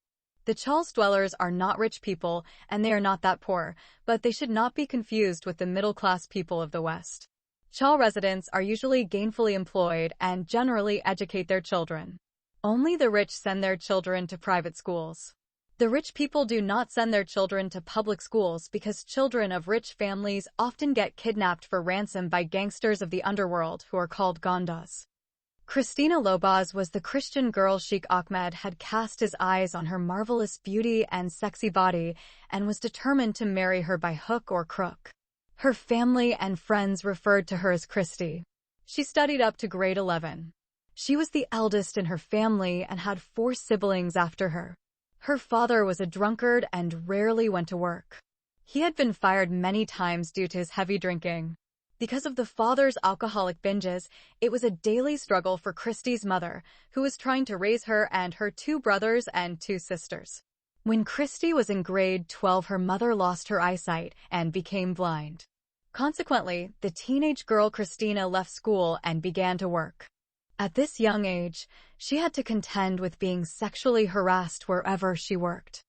The chawl's dwellers are not rich people, and they are not that poor, but they should not be confused with the middle-class people of the West. Chawl residents are usually gainfully employed and generally educate their children. Only the rich send their children to private schools. The rich people do not send their children to public schools because children of rich families often get kidnapped for ransom by gangsters of the underworld who are called Gondas. Christina Lobaz was the Christian girl Sheikh Ahmed had cast his eyes on her marvelous beauty and sexy body and was determined to marry her by hook or crook. Her family and friends referred to her as Christy. She studied up to grade 11. She was the eldest in her family and had 4 siblings after her. Her father was a drunkard and rarely went to work. He had been fired many times due to his heavy drinking. Because of the father's alcoholic binges, it was a daily struggle for Christy's mother, who was trying to raise her and her 2 brothers and 2 sisters. When Christy was in grade 12, her mother lost her eyesight and became blind. Consequently, the teenage girl Christina left school and began to work. At this young age, she had to contend with being sexually harassed wherever she worked.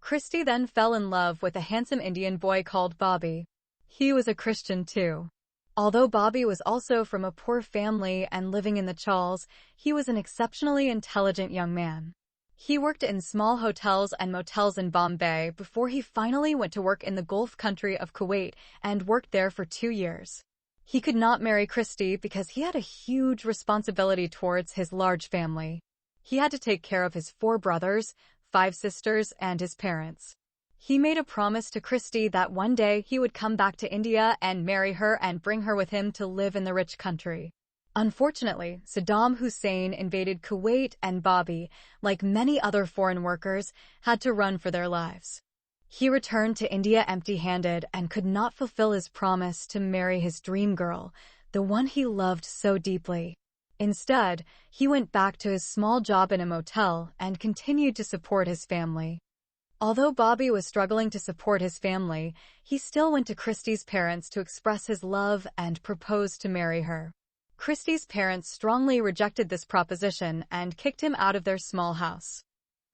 Christy then fell in love with a handsome Indian boy called Bobby. He was a Christian too. Although Bobby was also from a poor family and living in the chawls, he was an exceptionally intelligent young man. He worked in small hotels and motels in Bombay before he finally went to work in the Gulf country of Kuwait and worked there for 2 years. He could not marry Christy because he had a huge responsibility towards his large family. He had to take care of his 4 brothers, 5 sisters, and his parents. He made a promise to Christy that one day he would come back to India and marry her and bring her with him to live in the rich country. Unfortunately, Saddam Hussein invaded Kuwait and Bobby, like many other foreign workers, had to run for their lives. He returned to India empty-handed and could not fulfill his promise to marry his dream girl, the one he loved so deeply. Instead, he went back to his small job in a motel and continued to support his family. Although Bobby was struggling to support his family, he still went to Christie's parents to express his love and proposed to marry her. Christie's parents strongly rejected this proposition and kicked him out of their small house.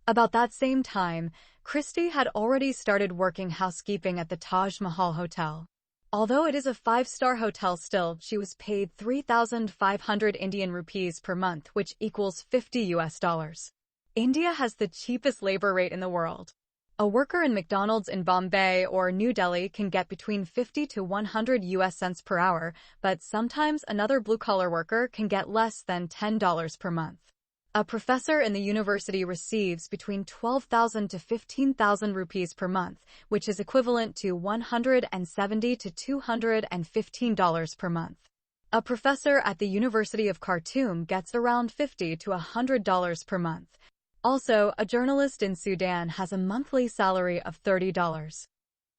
About that same time, Christie had already started working housekeeping at the Taj Mahal Hotel. Although it is a 5-star hotel still, she was paid 3,500 Indian rupees per month, which equals $50. India has the cheapest labor rate in the world. A worker in McDonald's in Bombay or New Delhi can get between 50 to 100 US cents per hour, but sometimes another blue-collar worker can get less than $10 per month. A professor in the university receives between 12,000 to 15,000 rupees per month, which is equivalent to $170 to $215 per month. A professor at the University of Khartoum gets around $50 to $100 per month. Also, a journalist in Sudan has a monthly salary of $30.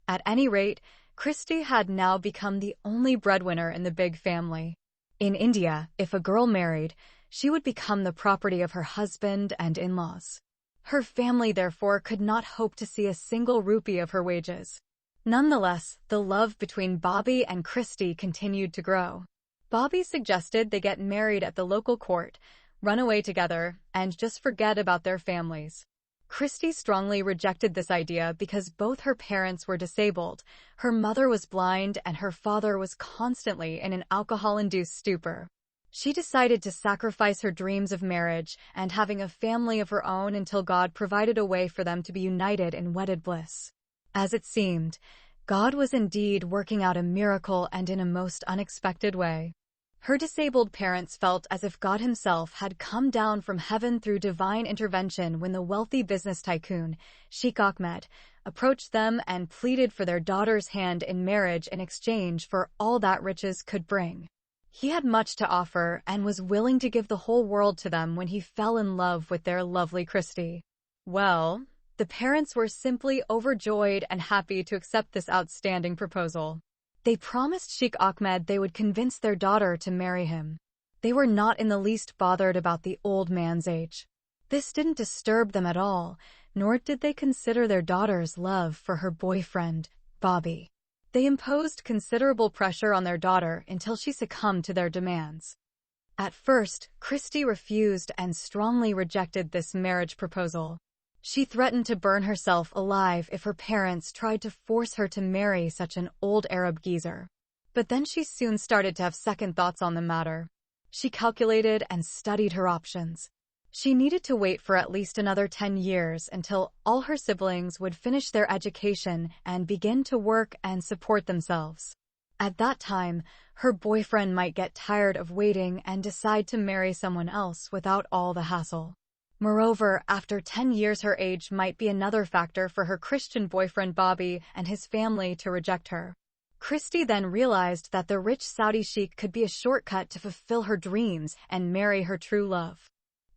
At any rate, Christie had now become the only breadwinner in the big family. In India, if a girl married, she would become the property of her husband and in-laws. Her family, therefore, could not hope to see a single rupee of her wages. Nonetheless, the love between Bobby and Christie continued to grow. Bobby suggested they get married at the local court, run away together, and just forget about their families. Christie strongly rejected this idea because both her parents were disabled. Her mother was blind and her father was constantly in an alcohol-induced stupor. She decided to sacrifice her dreams of marriage and having a family of her own until God provided a way for them to be united in wedded bliss. As it seemed, God was indeed working out a miracle and in a most unexpected way. Her disabled parents felt as if God himself had come down from heaven through divine intervention when the wealthy business tycoon, Sheikh Ahmed, approached them and pleaded for their daughter's hand in marriage in exchange for all that riches could bring. He had much to offer and was willing to give the whole world to them when he fell in love with their lovely Christie. Well, the parents were simply overjoyed and happy to accept this outstanding proposal. They promised Sheikh Ahmed they would convince their daughter to marry him. They were not in the least bothered about the old man's age. This didn't disturb them at all, nor did they consider their daughter's love for her boyfriend, Bobby. They imposed considerable pressure on their daughter until she succumbed to their demands. At first, Christie refused and strongly rejected this marriage proposal. She threatened to burn herself alive if her parents tried to force her to marry such an old Arab geezer. But then she soon started to have second thoughts on the matter. She calculated and studied her options. She needed to wait for at least another 10 years until all her siblings would finish their education and begin to work and support themselves. At that time, her boyfriend might get tired of waiting and decide to marry someone else without all the hassle. Moreover, after 10 years her age might be another factor for her Christian boyfriend Bobby and his family to reject her. Christie then realized that the rich Saudi sheikh could be a shortcut to fulfill her dreams and marry her true love.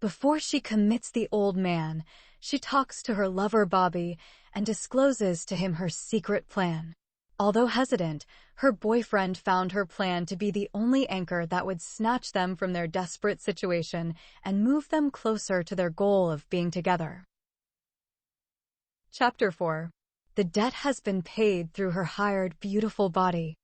Before she commits the old man, she talks to her lover Bobby and discloses to him her secret plan. Although hesitant, her boyfriend found her plan to be the only anchor that would snatch them from their desperate situation and move them closer to their goal of being together. Chapter 4. The debt has been paid through her hired beautiful body.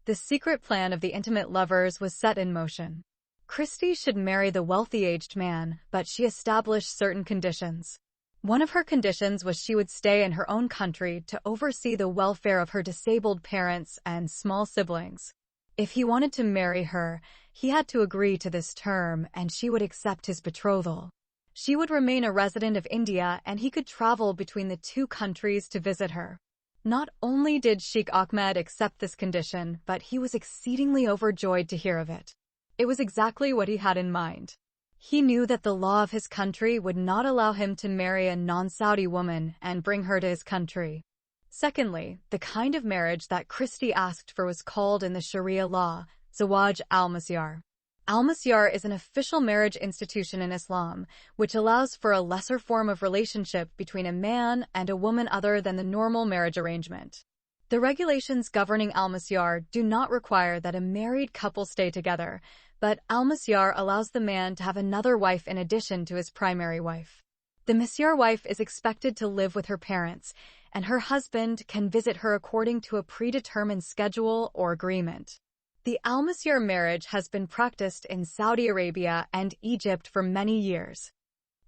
The secret plan of the intimate lovers was set in motion. Christie should marry the wealthy aged man, but she established certain conditions. One of her conditions was she would stay in her own country to oversee the welfare of her disabled parents and small siblings. If he wanted to marry her, he had to agree to this term and she would accept his betrothal. She would remain a resident of India and he could travel between the two countries to visit her. Not only did Sheikh Ahmed accept this condition, but he was exceedingly overjoyed to hear of it. It was exactly what he had in mind. He knew that the law of his country would not allow him to marry a non-Saudi woman and bring her to his country. Secondly, the kind of marriage that Christie asked for was called in the Sharia law, Zawaj al-Masyar. Al-Masyar is an official marriage institution in Islam, which allows for a lesser form of relationship between a man and a woman other than the normal marriage arrangement. The regulations governing Al-Misyar do not require that a married couple stay together, but Al-Misyar allows the man to have another wife in addition to his primary wife. The Misyar wife is expected to live with her parents, and her husband can visit her according to a predetermined schedule or agreement. The Al-Misyar marriage has been practiced in Saudi Arabia and Egypt for many years.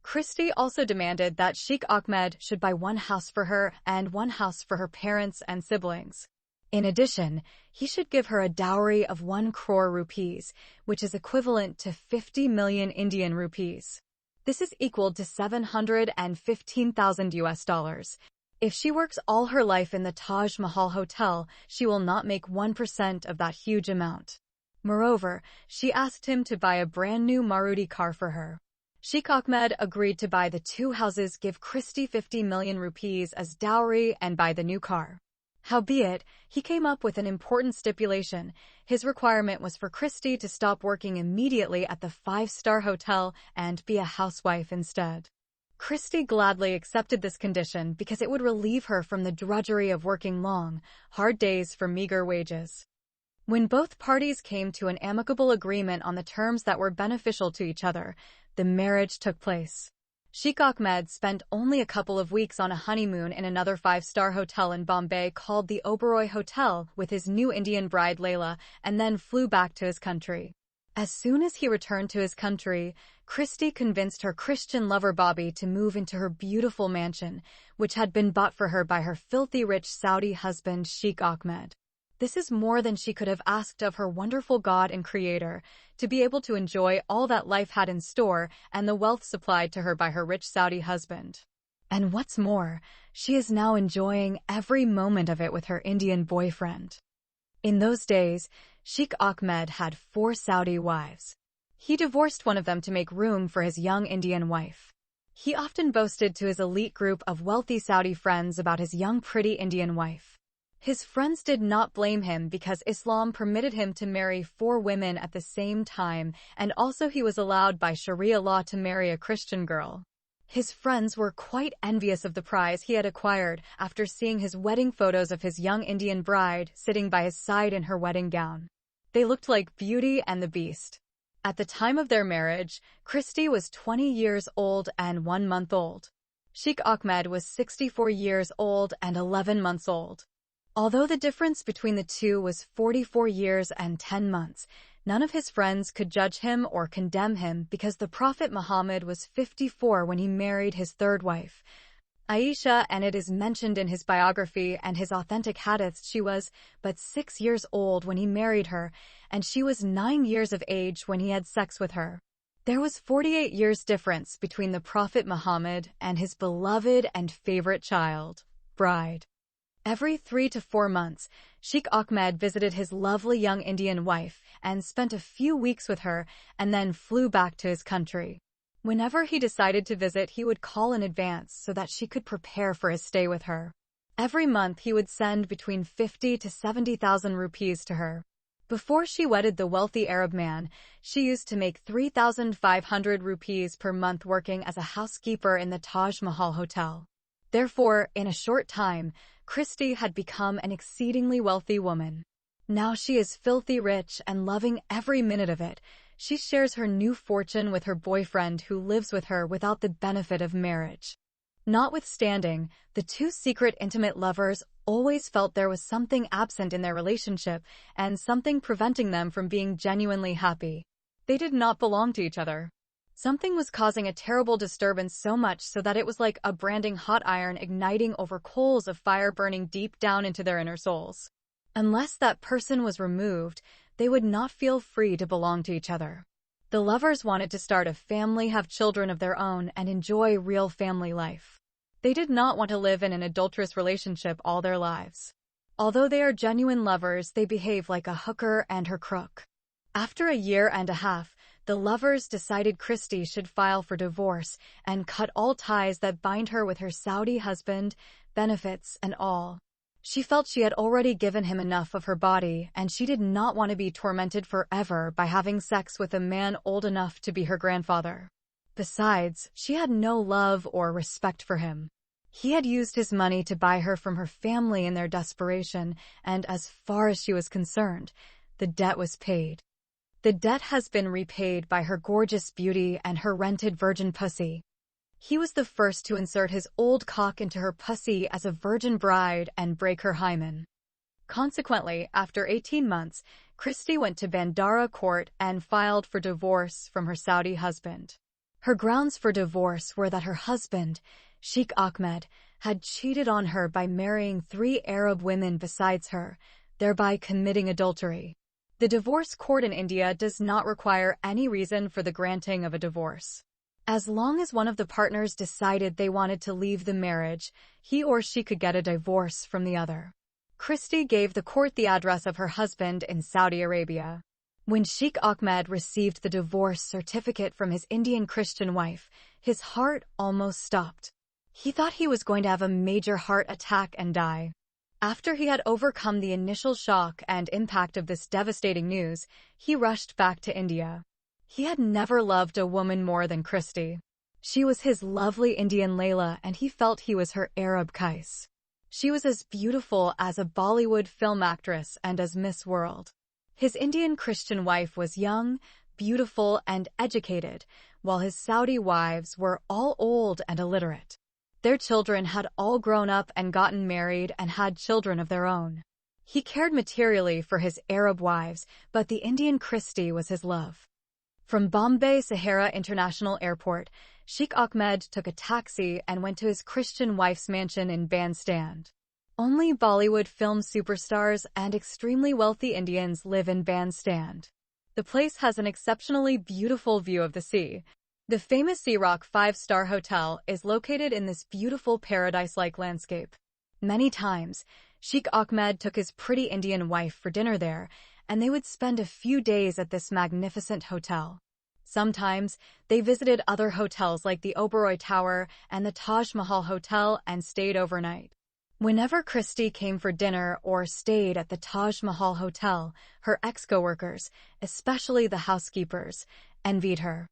Christie also demanded that Sheikh Ahmed should buy one house for her and one house for her parents and siblings. In addition, he should give her a dowry of 1 crore rupees, which is equivalent to 50 million Indian rupees. This is equal to $715,000. If she works all her life in the Taj Mahal Hotel, she will not make 1% of that huge amount. Moreover, she asked him to buy a brand new Maruti car for her. Sheikh Ahmed agreed to buy the 2 houses, give Christie 50 million rupees as dowry, and buy the new car. Howbeit, he came up with an important stipulation. His requirement was for Christie to stop working immediately at the 5-star hotel and be a housewife instead. Christie gladly accepted this condition because it would relieve her from the drudgery of working long, hard days for meager wages. When both parties came to an amicable agreement on the terms that were beneficial to each other, the marriage took place. Sheikh Ahmed spent only a couple of weeks on a honeymoon in another 5-star hotel in Bombay called the Oberoi Hotel with his new Indian bride Layla, and then flew back to his country. As soon as he returned to his country, Christie convinced her Christian lover Bobby to move into her beautiful mansion, which had been bought for her by her filthy rich Saudi husband Sheikh Ahmed. This is more than she could have asked of her wonderful God and Creator, to be able to enjoy all that life had in store and the wealth supplied to her by her rich Saudi husband. And what's more, she is now enjoying every moment of it with her Indian boyfriend. In those days, Sheikh Ahmed had 4 Saudi wives. He divorced one of them to make room for his young Indian wife. He often boasted to his elite group of wealthy Saudi friends about his young pretty Indian wife. His friends did not blame him because Islam permitted him to marry 4 women at the same time, and also he was allowed by Sharia law to marry a Christian girl. His friends were quite envious of the prize he had acquired after seeing his wedding photos of his young Indian bride sitting by his side in her wedding gown. They looked like Beauty and the Beast. At the time of their marriage, Christie was 20 years old and 1 month old. Sheikh Ahmed was 64 years old and 11 months old. Although the difference between the two was 44 years and 10 months, none of his friends could judge him or condemn him because the Prophet Muhammad was 54 when he married his 3rd wife, Aisha, and it is mentioned in his biography and his authentic hadiths she was but 6 years old when he married her, and she was 9 years of age when he had sex with her. There was 48 years difference between the Prophet Muhammad and his beloved and favorite child, bride. Every 3 to 4 months, Sheikh Ahmed visited his lovely young Indian wife and spent a few weeks with her and then flew back to his country. Whenever he decided to visit, he would call in advance so that she could prepare for his stay with her. Every month he would send between 50 to 70,000 rupees to her. Before she wedded the wealthy Arab man, she used to make 3,500 rupees per month working as a housekeeper in the Taj Mahal Hotel. Therefore, in a short time, Christie had become an exceedingly wealthy woman. Now she is filthy rich and loving every minute of it. She shares her new fortune with her boyfriend who lives with her without the benefit of marriage. Notwithstanding, the 2 secret intimate lovers always felt there was something absent in their relationship and something preventing them from being genuinely happy. They did not belong to each other. Something was causing a terrible disturbance, so much so that it was like a branding hot iron igniting over coals of fire burning deep down into their inner souls. Unless that person was removed, they would not feel free to belong to each other. The lovers wanted to start a family, have children of their own, and enjoy real family life. They did not want to live in an adulterous relationship all their lives. Although they are genuine lovers, they behave like a hooker and her crook. After a year and a half, the lovers decided Christie should file for divorce and cut all ties that bind her with her Saudi husband, benefits and all. She felt she had already given him enough of her body, and she did not want to be tormented forever by having sex with a man old enough to be her grandfather. Besides, she had no love or respect for him. He had used his money to buy her from her family in their desperation, and as far as she was concerned, the debt was paid. The debt has been repaid by her gorgeous beauty and her rented virgin pussy. He was the first to insert his old cock into her pussy as a virgin bride and break her hymen. Consequently, after 18 months, Christie went to Bandara court and filed for divorce from her Saudi husband. Her grounds for divorce were that her husband, Sheikh Ahmed, had cheated on her by marrying 3 Arab women besides her, thereby committing adultery. The divorce court in India does not require any reason for the granting of a divorce. As long as one of the partners decided they wanted to leave the marriage, he or she could get a divorce from the other. Christie gave the court the address of her husband in Saudi Arabia. When Sheikh Ahmed received the divorce certificate from his Indian Christian wife, his heart almost stopped. He thought he was going to have a major heart attack and die. After he had overcome the initial shock and impact of this devastating news, he rushed back to India. He had never loved a woman more than Christie. She was his lovely Indian Layla, and he felt he was her Arab Qais. She was as beautiful as a Bollywood film actress and as Miss World. His Indian Christian wife was young, beautiful, and educated, while his Saudi wives were all old and illiterate. Their children had all grown up and gotten married and had children of their own. He cared materially for his Arab wives, but the Indian Christie was his love. From Bombay Sahara International Airport, Sheikh Ahmed took a taxi and went to his Christian wife's mansion in Bandstand. Only Bollywood film superstars and extremely wealthy Indians live in Bandstand. The place has an exceptionally beautiful view of the sea. The famous Sea Rock 5-star hotel is located in this beautiful paradise-like landscape. Many times, Sheikh Ahmed took his pretty Indian wife for dinner there, and they would spend a few days at this magnificent hotel. Sometimes, they visited other hotels like the Oberoi Tower and the Taj Mahal Hotel and stayed overnight. Whenever Christie came for dinner or stayed at the Taj Mahal Hotel, her ex-coworkers, especially the housekeepers, envied her.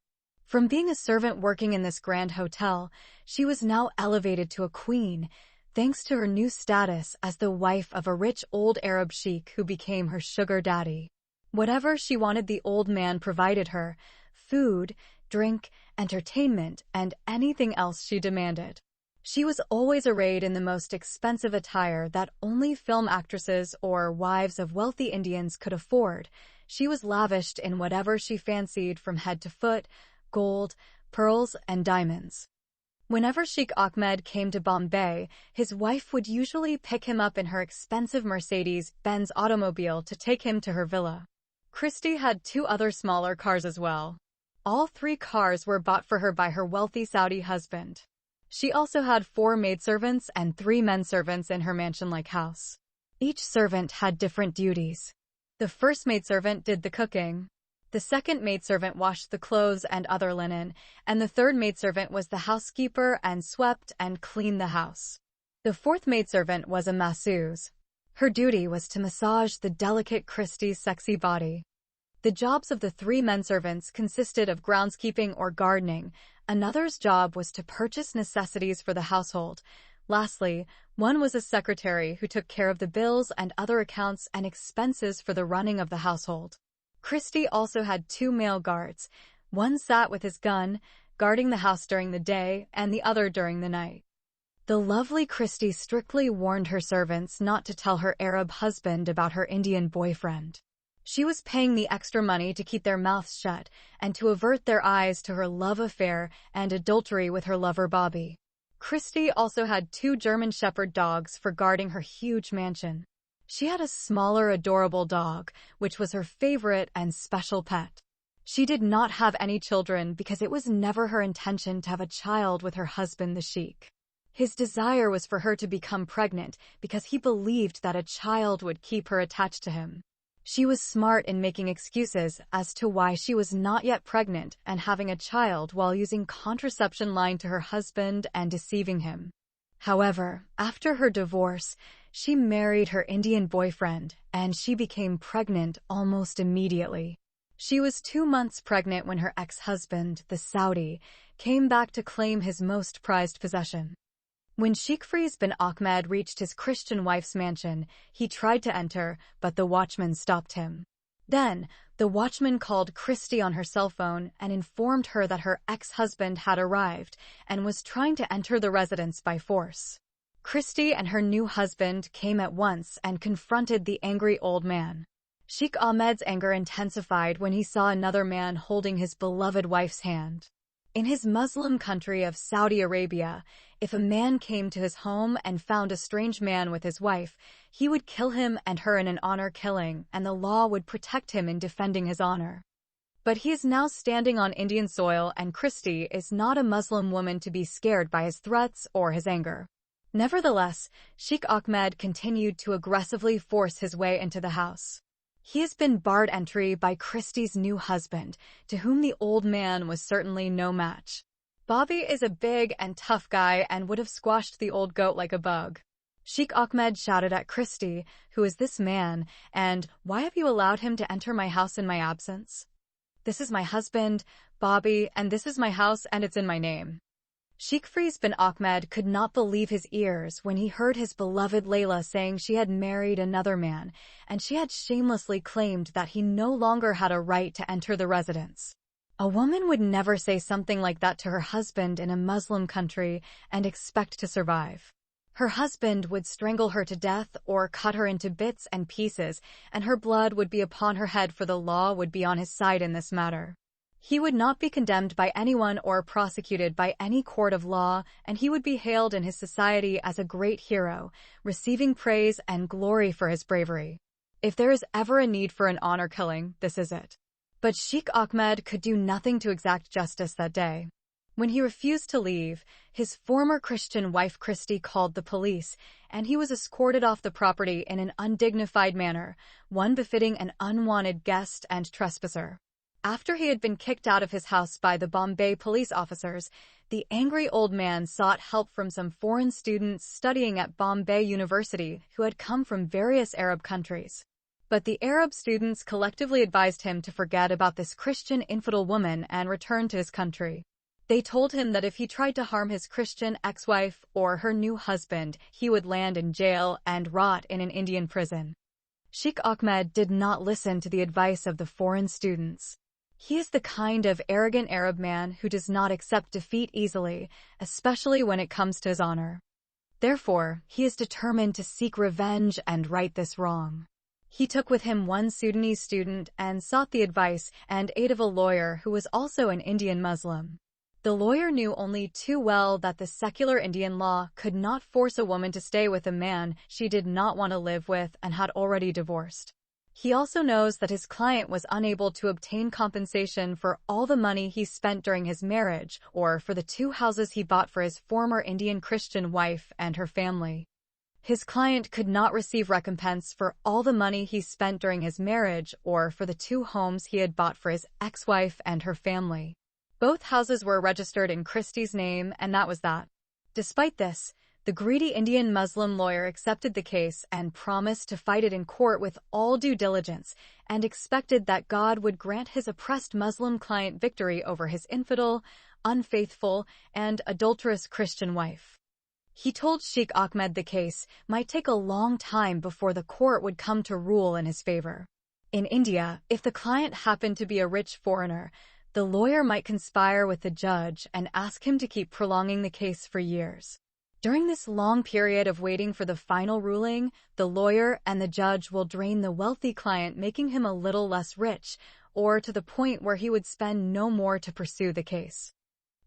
From being a servant working in this grand hotel, she was now elevated to a queen, thanks to her new status as the wife of a rich old Arab sheikh who became her sugar daddy. Whatever she wanted, the old man provided her: food, drink, entertainment, and anything else she demanded. She was always arrayed in the most expensive attire that only film actresses or wives of wealthy Indians could afford. She was lavished in whatever she fancied from head to foot: gold, pearls, and diamonds. Whenever Sheikh Ahmed came to Bombay, his wife would usually pick him up in her expensive Mercedes-Benz automobile to take him to her villa. Christie had 2 other smaller cars as well. All 3 cars were bought for her by her wealthy Saudi husband. She also had 4 maidservants and 3 menservants in her mansion-like house. Each servant had different duties. The first maidservant did the cooking. The second maidservant washed the clothes and other linen, and the third maidservant was the housekeeper and swept and cleaned the house. The fourth maidservant was a masseuse. Her duty was to massage the delicate Christie's sexy body. The jobs of the 3 menservants consisted of groundskeeping or gardening. Another's job was to purchase necessities for the household. Lastly, one was a secretary who took care of the bills and other accounts and expenses for the running of the household. Christie also had 2 male guards. One sat with his gun, guarding the house during the day, and the other during the night. The lovely Christie strictly warned her servants not to tell her Arab husband about her Indian boyfriend. She was paying the extra money to keep their mouths shut and to avert their eyes to her love affair and adultery with her lover Bobby. Christie also had 2 German Shepherd dogs for guarding her huge mansion. She had a smaller, adorable dog, which was her favorite and special pet. She did not have any children because it was never her intention to have a child with her husband, the sheikh. His desire was for her to become pregnant because he believed that a child would keep her attached to him. She was smart in making excuses as to why she was not yet pregnant and having a child while using contraception lying to her husband and deceiving him. However, after her divorce, she married her Indian boyfriend and she became pregnant almost immediately. She was 2 months pregnant when her ex-husband, the Saudi, came back to claim his most prized possession. When Sheikh Fries bin Ahmed reached his Christian wife's mansion, he tried to enter, but the watchman stopped him. Then, the watchman called Christy on her cell phone and informed her that her ex-husband had arrived and was trying to enter the residence by force. Christy and her new husband came at once and confronted the angry old man. Sheikh Ahmed's anger intensified when he saw another man holding his beloved wife's hand. In his Muslim country of Saudi Arabia, if a man came to his home and found a strange man with his wife, he would kill him and her in an honor killing, and the law would protect him in defending his honor. But he is now standing on Indian soil, and Christy is not a Muslim woman to be scared by his threats or his anger. Nevertheless, Sheikh Ahmed continued to aggressively force his way into the house. He has been barred entry by Christy's new husband, to whom the old man was certainly no match. Bobby is a big and tough guy and would have squashed the old goat like a bug. Sheikh Ahmed shouted at Christy, "Who is this man, and why have you allowed him to enter my house in my absence?" "This is my husband, Bobby, and this is my house and it's in my name." Sheikh Fries bin Ahmed could not believe his ears when he heard his beloved Layla saying she had married another man, and she had shamelessly claimed that he no longer had a right to enter the residence. A woman would never say something like that to her husband in a Muslim country and expect to survive. Her husband would strangle her to death or cut her into bits and pieces, and her blood would be upon her head, for the law would be on his side in this matter. He would not be condemned by anyone or prosecuted by any court of law, and he would be hailed in his society as a great hero, receiving praise and glory for his bravery. If there is ever a need for an honor killing, this is it. But Sheikh Ahmed could do nothing to exact justice that day. When he refused to leave, his former Christian wife Christy called the police, and he was escorted off the property in an undignified manner, one befitting an unwanted guest and trespasser. After he had been kicked out of his house by the Bombay police officers, the angry old man sought help from some foreign students studying at Bombay University who had come from various Arab countries. But the Arab students collectively advised him to forget about this Christian infidel woman and return to his country. They told him that if he tried to harm his Christian ex-wife or her new husband, he would land in jail and rot in an Indian prison. Sheikh Ahmed did not listen to the advice of the foreign students. He is the kind of arrogant Arab man who does not accept defeat easily, especially when it comes to his honor. Therefore, he is determined to seek revenge and right this wrong. He took with him one Sudanese student and sought the advice and aid of a lawyer who was also an Indian Muslim. The lawyer knew only too well that the secular Indian law could not force a woman to stay with a man she did not want to live with and had already divorced. He also knows that his client was unable to obtain compensation for all the money he spent during his marriage or for the 2 houses he bought for his former Indian Christian wife and her family. His client could not receive recompense for all the money he spent during his marriage or for the 2 homes he had bought for his ex-wife and her family. Both houses were registered in Christy's name, and that was that. Despite this, the greedy Indian Muslim lawyer accepted the case and promised to fight it in court with all due diligence, and expected that God would grant his oppressed Muslim client victory over his infidel, unfaithful, and adulterous Christian wife. He told Sheikh Ahmed the case might take a long time before the court would come to rule in his favor. In India, if the client happened to be a rich foreigner, the lawyer might conspire with the judge and ask him to keep prolonging the case for years. During this long period of waiting for the final ruling, the lawyer and the judge will drain the wealthy client, making him a little less rich, or to the point where he would spend no more to pursue the case.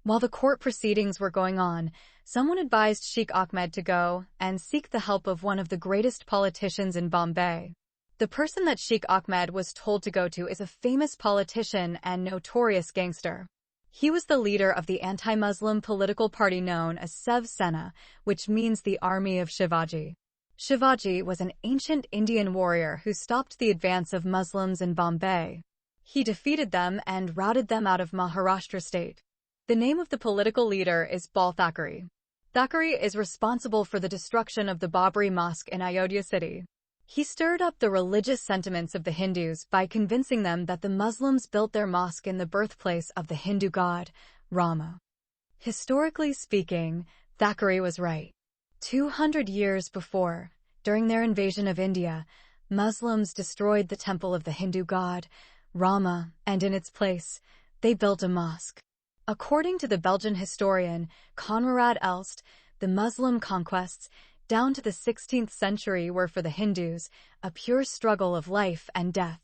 While the court proceedings were going on, someone advised Sheikh Ahmed to go and seek the help of one of the greatest politicians in Bombay. The person that Sheikh Ahmed was told to go to is a famous politician and notorious gangster. He was the leader of the anti-Muslim political party known as Shiv Sena, which means the army of Shivaji. Shivaji was an ancient Indian warrior who stopped the advance of Muslims in Bombay. He defeated them and routed them out of Maharashtra state. The name of the political leader is Bal Thackeray. Thackeray is responsible for the destruction of the Babri Mosque in Ayodhya city. He stirred up the religious sentiments of the Hindus by convincing them that the Muslims built their mosque in the birthplace of the Hindu god, Rama. Historically speaking, Thackeray was right. 200 years before, during their invasion of India, Muslims destroyed the temple of the Hindu god, Rama, and in its place, they built a mosque. According to the Belgian historian Conrad Elst, the Muslim conquests, down to the 16th century, were for the Hindus a pure struggle of life and death.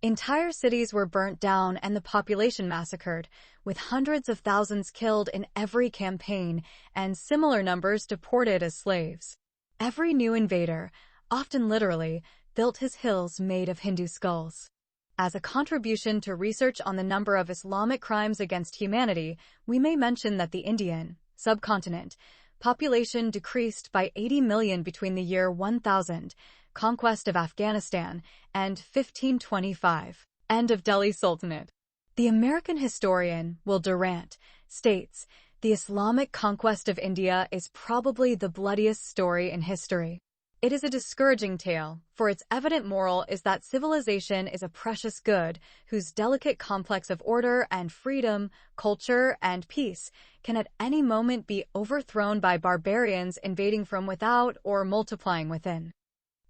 Entire cities were burnt down and the population massacred, with hundreds of thousands killed in every campaign and similar numbers deported as slaves. Every new invader, often literally, built his hills made of Hindu skulls. As a contribution to research on the number of Islamic crimes against humanity, we may mention that the Indian subcontinent population decreased by 80 million between the year 1000, conquest of Afghanistan, and 1525, end of Delhi Sultanate. The American historian Will Durant states, "The Islamic conquest of India is probably the bloodiest story in history. It is a discouraging tale, for its evident moral is that civilization is a precious good, whose delicate complex of order and freedom, culture and peace can at any moment be overthrown by barbarians invading from without or multiplying within."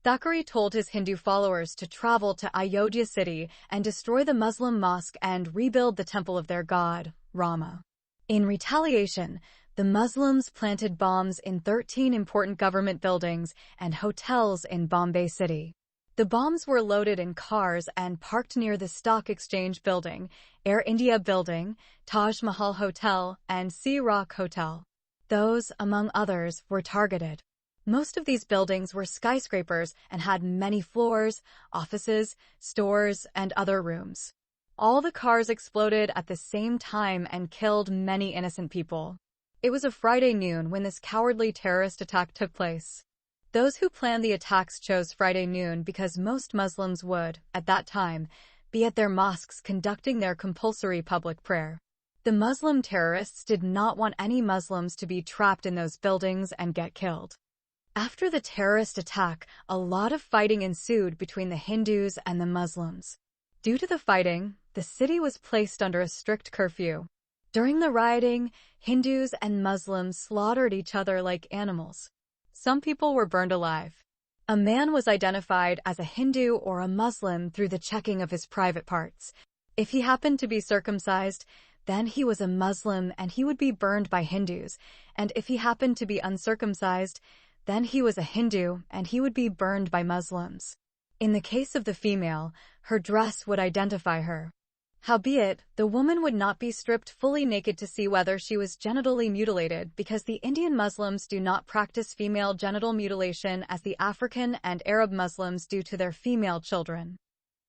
Thackeray told his Hindu followers to travel to Ayodhya city and destroy the Muslim mosque and rebuild the temple of their god, Rama. In retaliation, the Muslims planted bombs in 13 important government buildings and hotels in Bombay City. The bombs were loaded in cars and parked near the Stock Exchange Building, Air India Building, Taj Mahal Hotel, and Sea Rock Hotel. Those, among others, were targeted. Most of these buildings were skyscrapers and had many floors, offices, stores, and other rooms. All the cars exploded at the same time and killed many innocent people. It was a Friday noon when this cowardly terrorist attack took place. Those who planned the attacks chose Friday noon because most Muslims would, at that time, be at their mosques conducting their compulsory public prayer. The Muslim terrorists did not want any Muslims to be trapped in those buildings and get killed. After the terrorist attack, a lot of fighting ensued between the Hindus and the Muslims. Due to the fighting, the city was placed under a strict curfew. During the rioting, Hindus and Muslims slaughtered each other like animals. Some people were burned alive. A man was identified as a Hindu or a Muslim through the checking of his private parts. If he happened to be circumcised, then he was a Muslim and he would be burned by Hindus, and if he happened to be uncircumcised, then he was a Hindu and he would be burned by Muslims. In the case of the female, her dress would identify her. Howbeit, the woman would not be stripped fully naked to see whether she was genitally mutilated because the Indian Muslims do not practice female genital mutilation as the African and Arab Muslims do to their female children.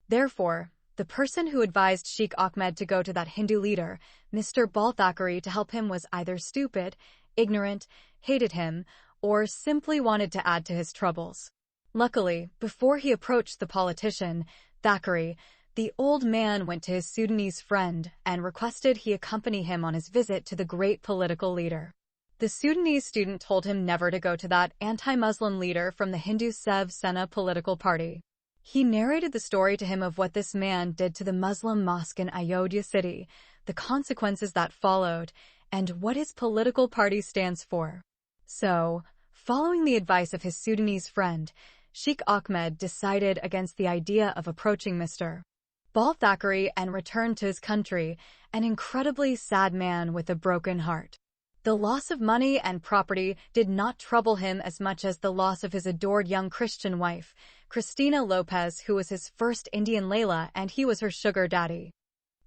Therefore, the person who advised Sheikh Ahmed to go to that Hindu leader, Mr. Bal Thackeray, to help him was either stupid, ignorant, hated him, or simply wanted to add to his troubles. Luckily, before he approached the politician, Thackeray, the old man went to his Sudanese friend and requested he accompany him on his visit to the great political leader. The Sudanese student told him never to go to that anti-Muslim leader from the Hindu Shiv Sena political party. He narrated the story to him of what this man did to the Muslim mosque in Ayodhya city, the consequences that followed, and what his political party stands for. So, following the advice of his Sudanese friend, Sheikh Ahmed decided against the idea of approaching Mr. Bal Thackeray and returned to his country, an incredibly sad man with a broken heart. The loss of money and property did not trouble him as much as the loss of his adored young Christian wife, Christina Lopez, who was his first Indian Layla and he was her sugar daddy.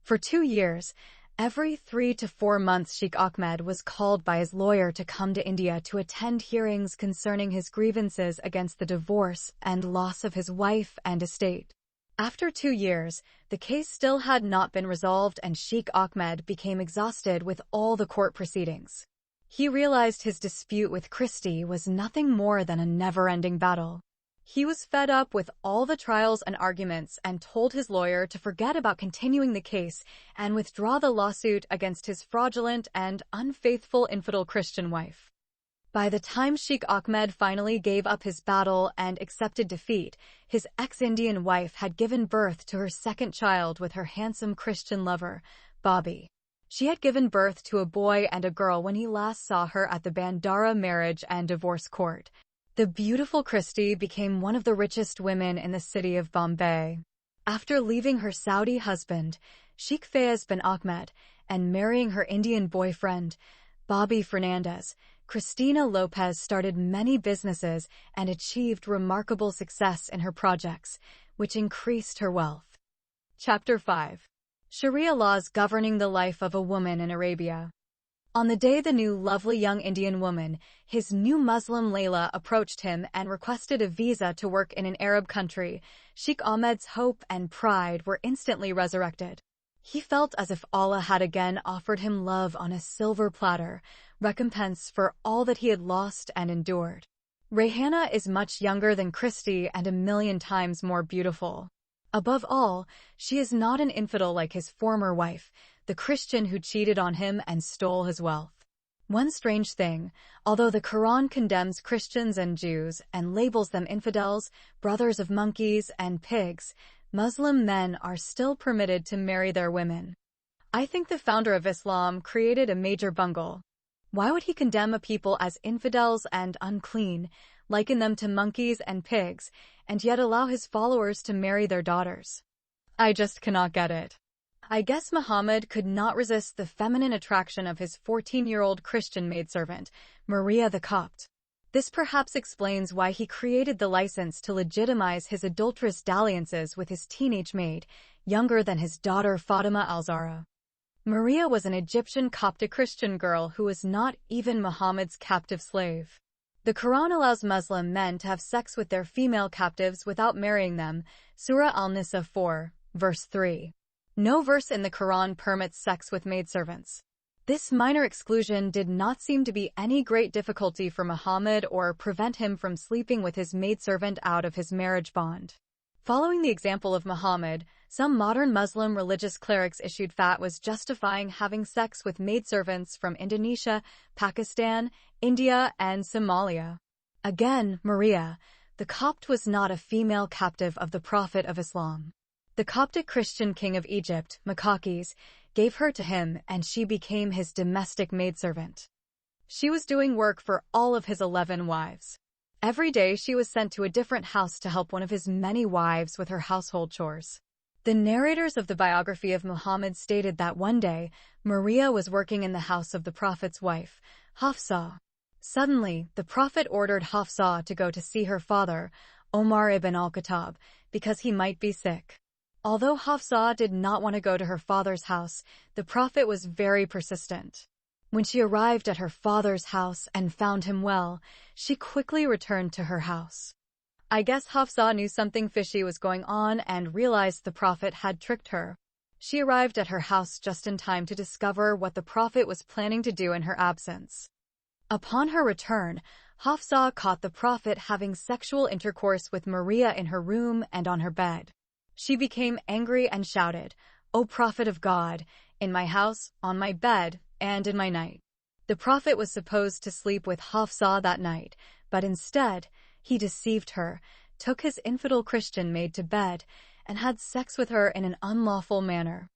For 2 years, every 3 to 4 months, Sheikh Ahmed was called by his lawyer to come to India to attend hearings concerning his grievances against the divorce and loss of his wife and estate. After 2 years, the case still had not been resolved and Sheikh Ahmed became exhausted with all the court proceedings. He realized his dispute with Christie was nothing more than a never-ending battle. He was fed up with all the trials and arguments and told his lawyer to forget about continuing the case and withdraw the lawsuit against his fraudulent and unfaithful infidel Christian wife. By the time Sheikh Ahmed finally gave up his battle and accepted defeat, his ex-Indian wife had given birth to her second child with her handsome Christian lover, Bobby. She had given birth to a boy and a girl when he last saw her at the Bandara marriage and divorce court. The beautiful Christie became one of the richest women in the city of Bombay. After leaving her Saudi husband, Sheikh Fayez bin Ahmed, and marrying her Indian boyfriend, Bobby Fernandez, Cristina Lopez started many businesses and achieved remarkable success in her projects, which increased her wealth. Chapter 5. Sharia laws governing the life of a woman in Arabia. On the day the new lovely young Indian woman, his new Muslim Layla, approached him and requested a visa to work in an Arab country, Sheikh Ahmed's hope and pride were instantly resurrected. He felt as if Allah had again offered him love on a silver platter, recompense for all that he had lost and endured. Rayhana is much younger than Christie and 1,000,000 times more beautiful. Above all, she is not an infidel like his former wife, the Christian who cheated on him and stole his wealth. One strange thing, although the Quran condemns Christians and Jews and labels them infidels, brothers of monkeys and pigs, Muslim men are still permitted to marry their women. I think the founder of Islam created a major bungle. Why would he condemn a people as infidels and unclean, liken them to monkeys and pigs, and yet allow his followers to marry their daughters? I just cannot get it. I guess Muhammad could not resist the feminine attraction of his 14-year-old Christian maidservant, Maria the Copt. This perhaps explains why he created the license to legitimize his adulterous dalliances with his teenage maid, younger than his daughter Fatima al-Zahra. Maria was an Egyptian Coptic Christian girl who was not even Muhammad's captive slave. The Quran allows Muslim men to have sex with their female captives without marrying them, Surah Al-Nisa 4, verse 3. No verse in the Quran permits sex with maidservants. This minor exclusion did not seem to be any great difficulty for Muhammad or prevent him from sleeping with his maidservant out of his marriage bond. Following the example of Muhammad, some modern Muslim religious clerics issued fatwas justifying having sex with maidservants from Indonesia, Pakistan, India, and Somalia. Again, Maria, the Copt, was not a female captive of the Prophet of Islam. The Coptic Christian king of Egypt, Makakis, gave her to him and she became his domestic maidservant. She was doing work for all of his 11 wives. Every day she was sent to a different house to help one of his many wives with her household chores. The narrators of the biography of Muhammad stated that one day, Maria was working in the house of the Prophet's wife, Hafsa. Suddenly, the Prophet ordered Hafsa to go to see her father, Omar ibn al-Khattab, because he might be sick. Although Hafsa did not want to go to her father's house, the Prophet was very persistent. When she arrived at her father's house and found him well, she quickly returned to her house. I guess Hafsa knew something fishy was going on and realized the Prophet had tricked her. She arrived at her house just in time to discover what the Prophet was planning to do in her absence. Upon her return, Hafsa caught the Prophet having sexual intercourse with Maria in her room and on her bed. She became angry and shouted, "O Prophet of God, in my house, on my bed, and in my night." The Prophet was supposed to sleep with Hafsa that night, but instead, he deceived her, took his infidel Christian maid to bed, and had sex with her in an unlawful manner.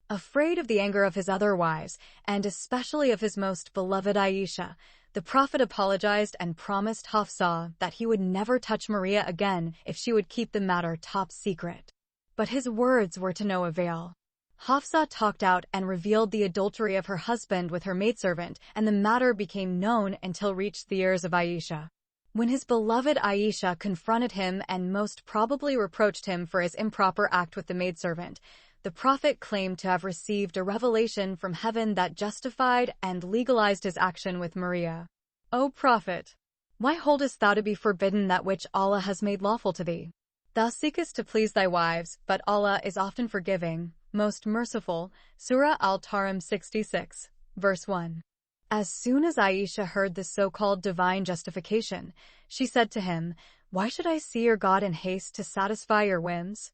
Afraid of the anger of his other wives, and especially of his most beloved Aisha, the Prophet apologized and promised Hafsa that he would never touch Maria again if she would keep the matter top secret. But his words were to no avail. Hafsa talked out and revealed the adultery of her husband with her maidservant, and the matter became known until reached the ears of Aisha. When his beloved Aisha confronted him and most probably reproached him for his improper act with the maidservant, the Prophet claimed to have received a revelation from heaven that justified and legalized his action with Maria. O Prophet, why holdest thou to be forbidden that which Allah has made lawful to thee? Thou seekest to please thy wives, but Allah is often forgiving, most merciful. Surah Al-Tahrim 66, verse 1. As soon as Aisha heard the so-called divine justification, she said to him, "Why should I see your God in haste to satisfy your whims?"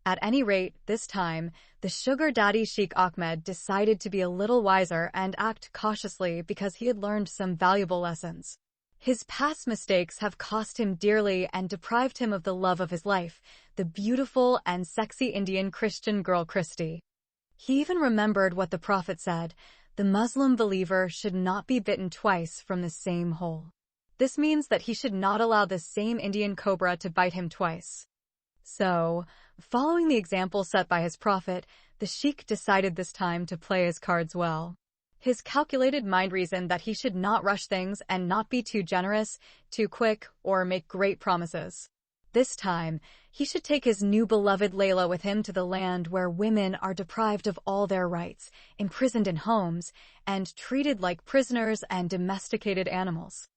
At any rate, this time, the sugar daddy Sheikh Ahmed decided to be a little wiser and act cautiously because he had learned some valuable lessons. His past mistakes have cost him dearly and deprived him of the love of his life, the beautiful and sexy Indian Christian girl Christie. He even remembered what the Prophet said: the Muslim believer should not be bitten twice from the same hole. This means that he should not allow the same Indian cobra to bite him twice. So, following the example set by his Prophet, the Sheikh decided this time to play his cards well. His calculated mind reasoned that he should not rush things and not be too generous, too quick, or make great promises. This time, he should take his new beloved Layla with him to the land where women are deprived of all their rights, imprisoned in homes, and treated like prisoners and domesticated animals.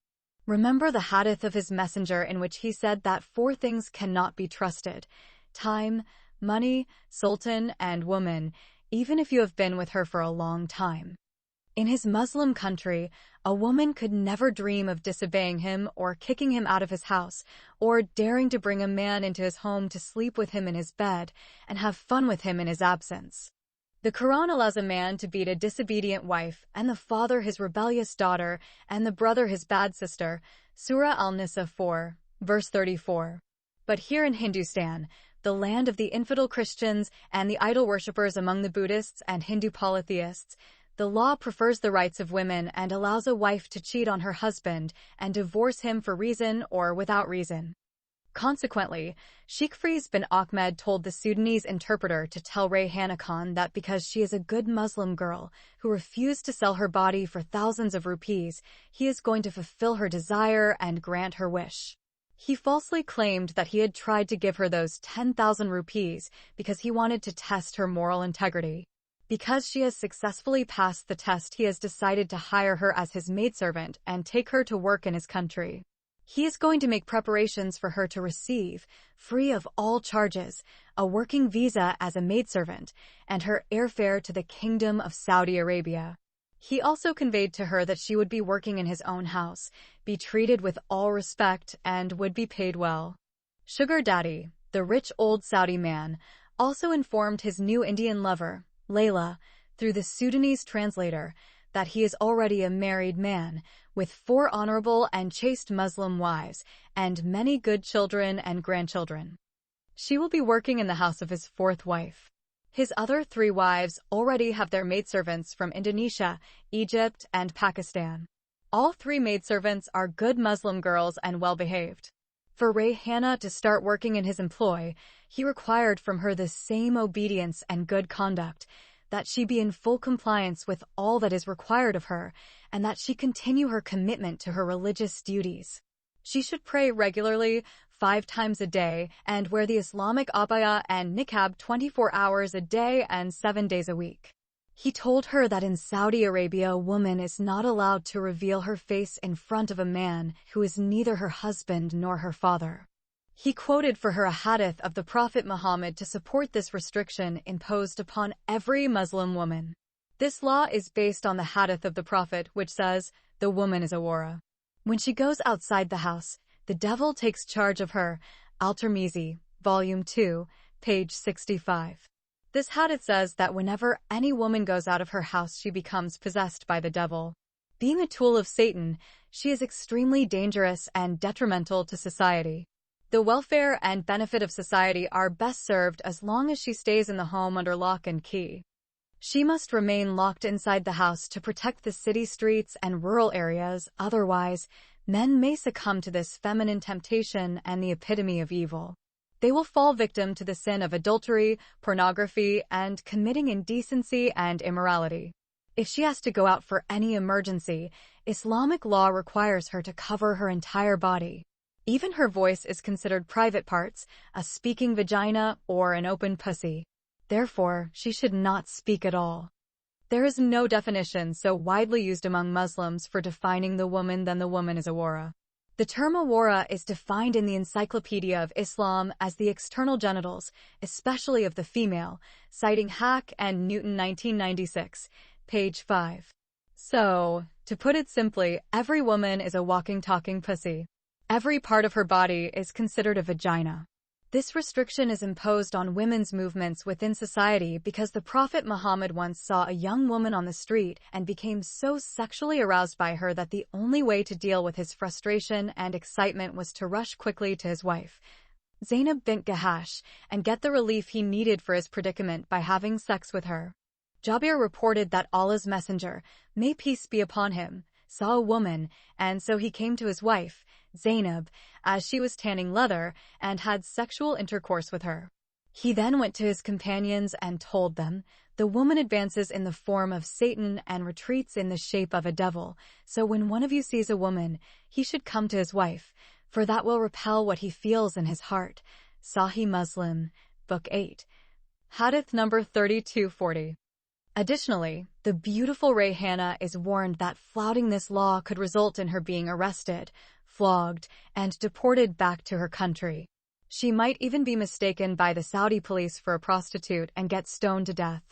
Remember the hadith of his messenger in which he said that 4 things cannot be trusted: time, money, sultan, and woman, even if you have been with her for a long time. In his Muslim country, a woman could never dream of disobeying him or kicking him out of his house, or daring to bring a man into his home to sleep with him in his bed and have fun with him in his absence. The Quran allows a man to beat a disobedient wife, and the father his rebellious daughter, and the brother his bad sister. Surah Al-Nisa 4, verse 34. But here in Hindustan, the land of the infidel Christians and the idol worshippers among the Buddhists and Hindu polytheists, the law prefers the rights of women and allows a wife to cheat on her husband and divorce him for reason or without reason. Consequently, Sheikh Faiz bin Ahmed told the Sudanese interpreter to tell Rayhana Khan that because she is a good Muslim girl who refused to sell her body for thousands of rupees, he is going to fulfill her desire and grant her wish. He falsely claimed that he had tried to give her those 10,000 rupees because he wanted to test her moral integrity. Because she has successfully passed the test, he has decided to hire her as his maidservant and take her to work in his country. He is going to make preparations for her to receive, free of all charges, a working visa as a maidservant and her airfare to the Kingdom of Saudi Arabia. He also conveyed to her that she would be working in his own house, be treated with all respect, and would be paid well. Sugar Daddy, the rich old Saudi man, also informed his new Indian lover, Layla, through the Sudanese translator, that he is already a married man, with 4 honorable and chaste Muslim wives, and many good children and grandchildren. She will be working in the house of his 4th wife. His other 3 wives already have their maidservants from Indonesia, Egypt, and Pakistan. All 3 maidservants are good Muslim girls and well-behaved. For Rayhana to start working in his employ, he required from her the same obedience and good conduct, that she be in full compliance with all that is required of her, and that she continue her commitment to her religious duties. She should pray regularly, 5 times a day, and wear the Islamic abaya and niqab 24 hours a day and 7 days a week. He told her that in Saudi Arabia a woman is not allowed to reveal her face in front of a man who is neither her husband nor her father. He quoted for her a hadith of the Prophet Muhammad to support this restriction imposed upon every Muslim woman. This law is based on the hadith of the Prophet, which says, "The woman is awara. When she goes outside the house, the devil takes charge of her." Al-Tirmizi, Volume 2, page 65. This hadith says that whenever any woman goes out of her house, she becomes possessed by the devil. Being a tool of Satan, she is extremely dangerous and detrimental to society. The welfare and benefit of society are best served as long as she stays in the home under lock and key. She must remain locked inside the house to protect the city streets and rural areas, otherwise, men may succumb to this feminine temptation and the epitome of evil. They will fall victim to the sin of adultery, pornography, and committing indecency and immorality. If she has to go out for any emergency, Islamic law requires her to cover her entire body. Even her voice is considered private parts, a speaking vagina, or an open pussy. Therefore, she should not speak at all. There is no definition so widely used among Muslims for defining the woman than "the woman is awara." The term awara is defined in the Encyclopedia of Islam as the external genitals, especially of the female, citing Hack and Newton 1996, page 5. So, to put it simply, every woman is a walking, talking pussy. Every part of her body is considered a vagina. This restriction is imposed on women's movements within society because the Prophet Muhammad once saw a young woman on the street and became so sexually aroused by her that the only way to deal with his frustration and excitement was to rush quickly to his wife, Zainab bint Jahash, and get the relief he needed for his predicament by having sex with her. Jabir reported that Allah's messenger, may peace be upon him, saw a woman, and so he came to his wife, Zainab, as she was tanning leather, and had sexual intercourse with her. He then went to his companions and told them, "The woman advances in the form of Satan and retreats in the shape of a devil, so when one of you sees a woman, he should come to his wife, for that will repel what he feels in his heart." Sahih Muslim, Book 8. Hadith number 3240. Additionally, the beautiful Rayhana is warned that flouting this law could result in her being arrested, flogged, and deported back to her country. She might even be mistaken by the Saudi police for a prostitute and get stoned to death.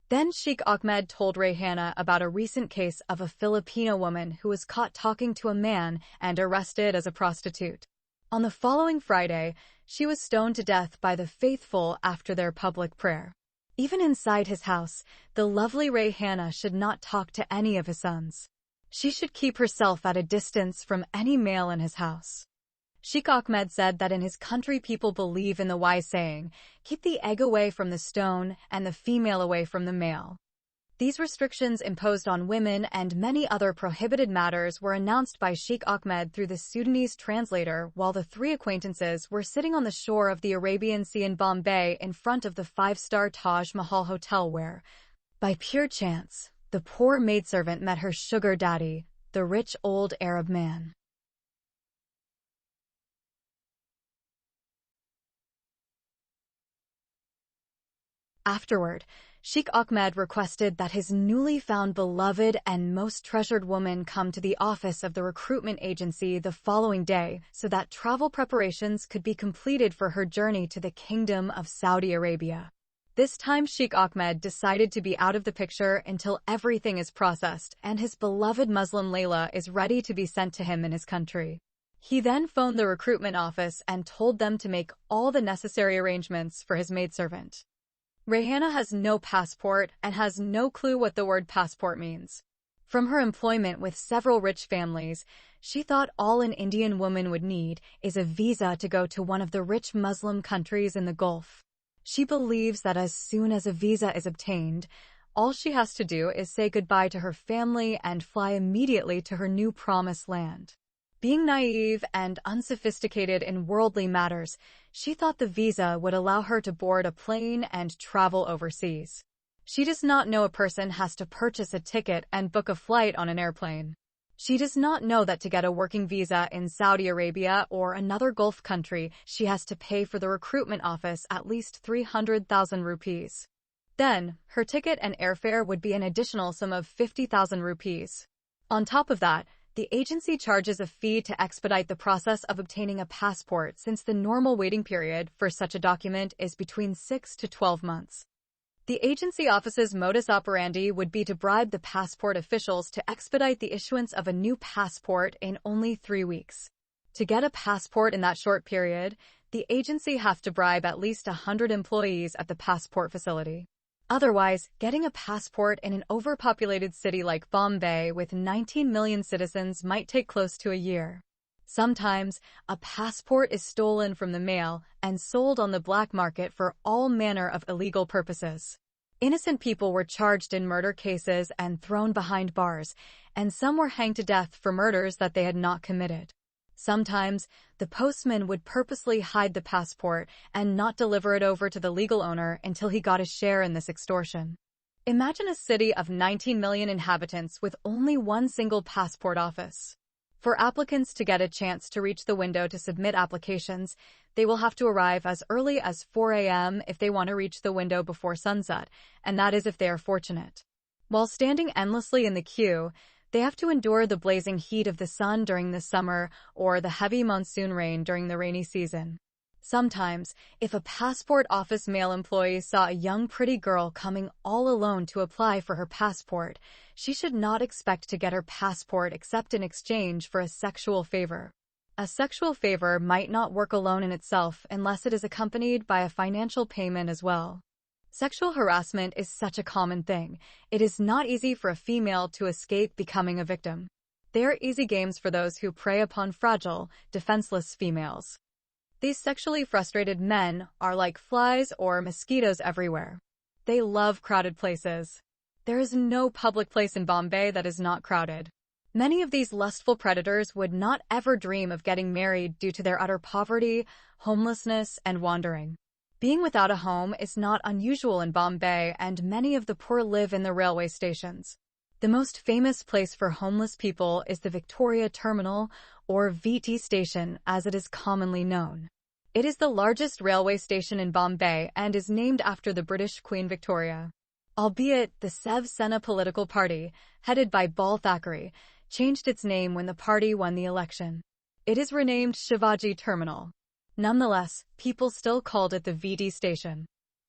Then Sheikh Ahmed told Rayhana about a recent case of a Filipino woman who was caught talking to a man and arrested as a prostitute. On the following Friday, she was stoned to death by the faithful after their public prayer. Even inside his house, the lovely Rayhana should not talk to any of his sons. She should keep herself at a distance from any male in his house. Sheikh Ahmed said that in his country people believe in the wise saying, "Keep the egg away from the stone and the female away from the male." These restrictions imposed on women and many other prohibited matters were announced by Sheikh Ahmed through the Sudanese translator while the three acquaintances were sitting on the shore of the Arabian Sea in Bombay in front of the five-star Taj Mahal Hotel where, by pure chance, the poor maidservant met her sugar daddy, the rich old Arab man. Afterward, Sheikh Ahmed requested that his newly found beloved and most treasured woman come to the office of the recruitment agency the following day so that travel preparations could be completed for her journey to the Kingdom of Saudi Arabia. This time Sheikh Ahmed decided to be out of the picture until everything is processed and his beloved Muslim Layla is ready to be sent to him in his country. He then phoned the recruitment office and told them to make all the necessary arrangements for his maidservant. Rayhana has no passport and has no clue what the word passport means. From her employment with several rich families, she thought all an Indian woman would need is a visa to go to one of the rich Muslim countries in the Gulf. She believes that as soon as a visa is obtained, all she has to do is say goodbye to her family and fly immediately to her new promised land. Being naive and unsophisticated in worldly matters, she thought the visa would allow her to board a plane and travel overseas. She does not know a person has to purchase a ticket and book a flight on an airplane. She does not know that to get a working visa in Saudi Arabia or another Gulf country, she has to pay for the recruitment office at least 300,000 rupees. Then, her ticket and airfare would be an additional sum of 50,000 rupees. On top of that, the agency charges a fee to expedite the process of obtaining a passport since the normal waiting period for such a document is between 6 to 12 months. The agency office's modus operandi would be to bribe the passport officials to expedite the issuance of a new passport in only 3 weeks. To get a passport in that short period, the agency has to bribe at least 100 employees at the passport facility. Otherwise, getting a passport in an overpopulated city like Bombay with 19 million citizens might take close to a year. Sometimes, a passport is stolen from the mail and sold on the black market for all manner of illegal purposes. Innocent people were charged in murder cases and thrown behind bars, and some were hanged to death for murders that they had not committed. Sometimes, the postman would purposely hide the passport and not deliver it over to the legal owner until he got a share in this extortion. Imagine a city of 19 million inhabitants with only one single passport office. For applicants to get a chance to reach the window to submit applications, they will have to arrive as early as 4 a.m. if they want to reach the window before sunset, and that is if they are fortunate. While standing endlessly in the queue, they have to endure the blazing heat of the sun during the summer or the heavy monsoon rain during the rainy season. Sometimes, if a passport office male employee saw a young pretty girl coming all alone to apply for her passport, she should not expect to get her passport except in exchange for a sexual favor. A sexual favor might not work alone in itself unless it is accompanied by a financial payment as well. Sexual harassment is such a common thing. It is not easy for a female to escape becoming a victim. They are easy games for those who prey upon fragile, defenseless females. These sexually frustrated men are like flies or mosquitoes everywhere. They love crowded places. There is no public place in Bombay that is not crowded. Many of these lustful predators would not ever dream of getting married due to their utter poverty, homelessness, and wandering. Being without a home is not unusual in Bombay, and many of the poor live in the railway stations. The most famous place for homeless people is the Victoria Terminal, or VT station as it is commonly known. It is the largest railway station in Bombay and is named after the British Queen Victoria. Albeit, the Shiv Sena political party, headed by Bal Thackeray, changed its name when the party won the election. It is renamed Shivaji Terminal. Nonetheless, people still called it the VT station.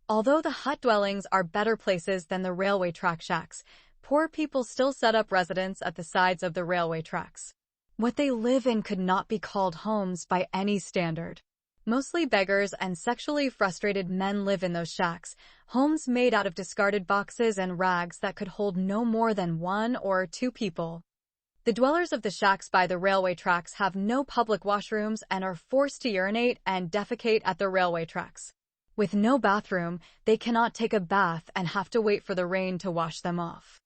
Although the hut dwellings are better places than the railway track shacks, poor people still set up residence at the sides of the railway tracks. What they live in could not be called homes by any standard. Mostly beggars and sexually frustrated men live in those shacks, homes made out of discarded boxes and rags that could hold no more than 1 or 2 people. The dwellers of the shacks by the railway tracks have no public washrooms and are forced to urinate and defecate at the railway tracks. With no bathroom, they cannot take a bath and have to wait for the rain to wash them off.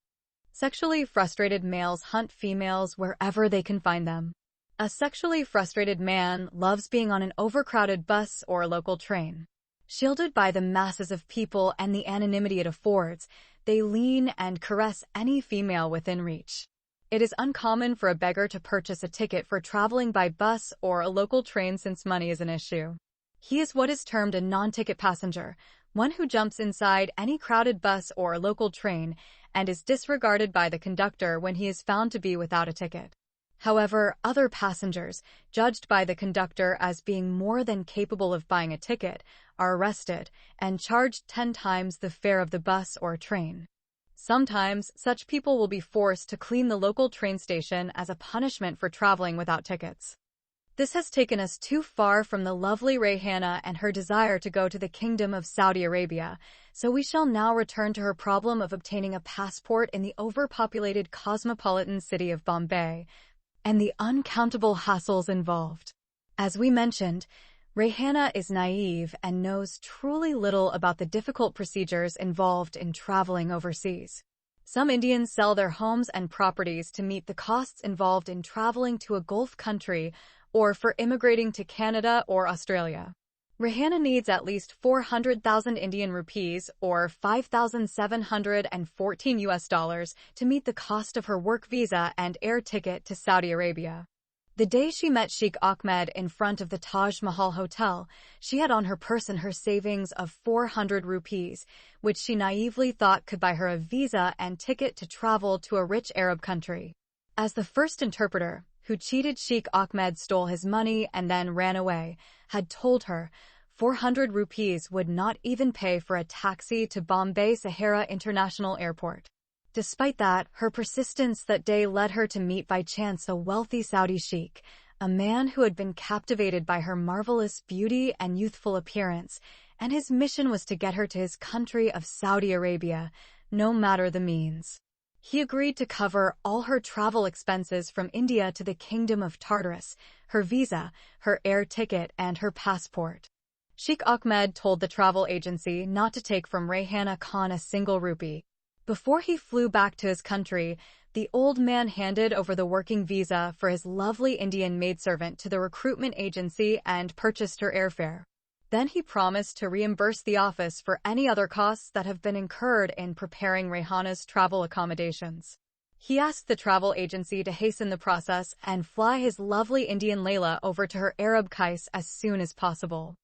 Sexually frustrated males hunt females wherever they can find them. A sexually frustrated man loves being on an overcrowded bus or local train. Shielded by the masses of people and the anonymity it affords, they lean and caress any female within reach. It is uncommon for a beggar to purchase a ticket for traveling by bus or a local train since money is an issue. He is what is termed a non-ticket passenger, one who jumps inside any crowded bus or local train and is disregarded by the conductor when he is found to be without a ticket. However, other passengers, judged by the conductor as being more than capable of buying a ticket, are arrested and charged 10 times the fare of the bus or train. Sometimes, such people will be forced to clean the local train station as a punishment for traveling without tickets. This has taken us too far from the lovely Rayhana and her desire to go to the Kingdom of Saudi Arabia, so we shall now return to her problem of obtaining a passport in the overpopulated cosmopolitan city of Bombay, and the uncountable hassles involved. As we mentioned, Rayhana is naive and knows truly little about the difficult procedures involved in traveling overseas. Some Indians sell their homes and properties to meet the costs involved in traveling to a Gulf country or for immigrating to Canada or Australia. Rayhana needs at least 400,000 Indian rupees or $5,714 to meet the cost of her work visa and air ticket to Saudi Arabia. The day she met Sheikh Ahmed in front of the Taj Mahal Hotel, she had on her person her savings of 400 rupees, which she naively thought could buy her a visa and ticket to travel to a rich Arab country. As the first interpreter, who cheated Sheikh Ahmed, stole his money and then ran away, had told her 400 rupees would not even pay for a taxi to Bombay Sahara International Airport. Despite that, her persistence that day led her to meet by chance a wealthy Saudi sheikh, a man who had been captivated by her marvelous beauty and youthful appearance, and his mission was to get her to his country of Saudi Arabia, no matter the means. He agreed to cover all her travel expenses from India to the Kingdom of Tartarus, her visa, her air ticket, and her passport. Sheikh Ahmed told the travel agency not to take from Rayhana Khan a single rupee. Before he flew back to his country, the old man handed over the working visa for his lovely Indian maidservant to the recruitment agency and purchased her airfare. Then he promised to reimburse the office for any other costs that have been incurred in preparing Rayhana's travel accommodations. He asked the travel agency to hasten the process and fly his lovely Indian Layla over to her Arab Kais as soon as possible.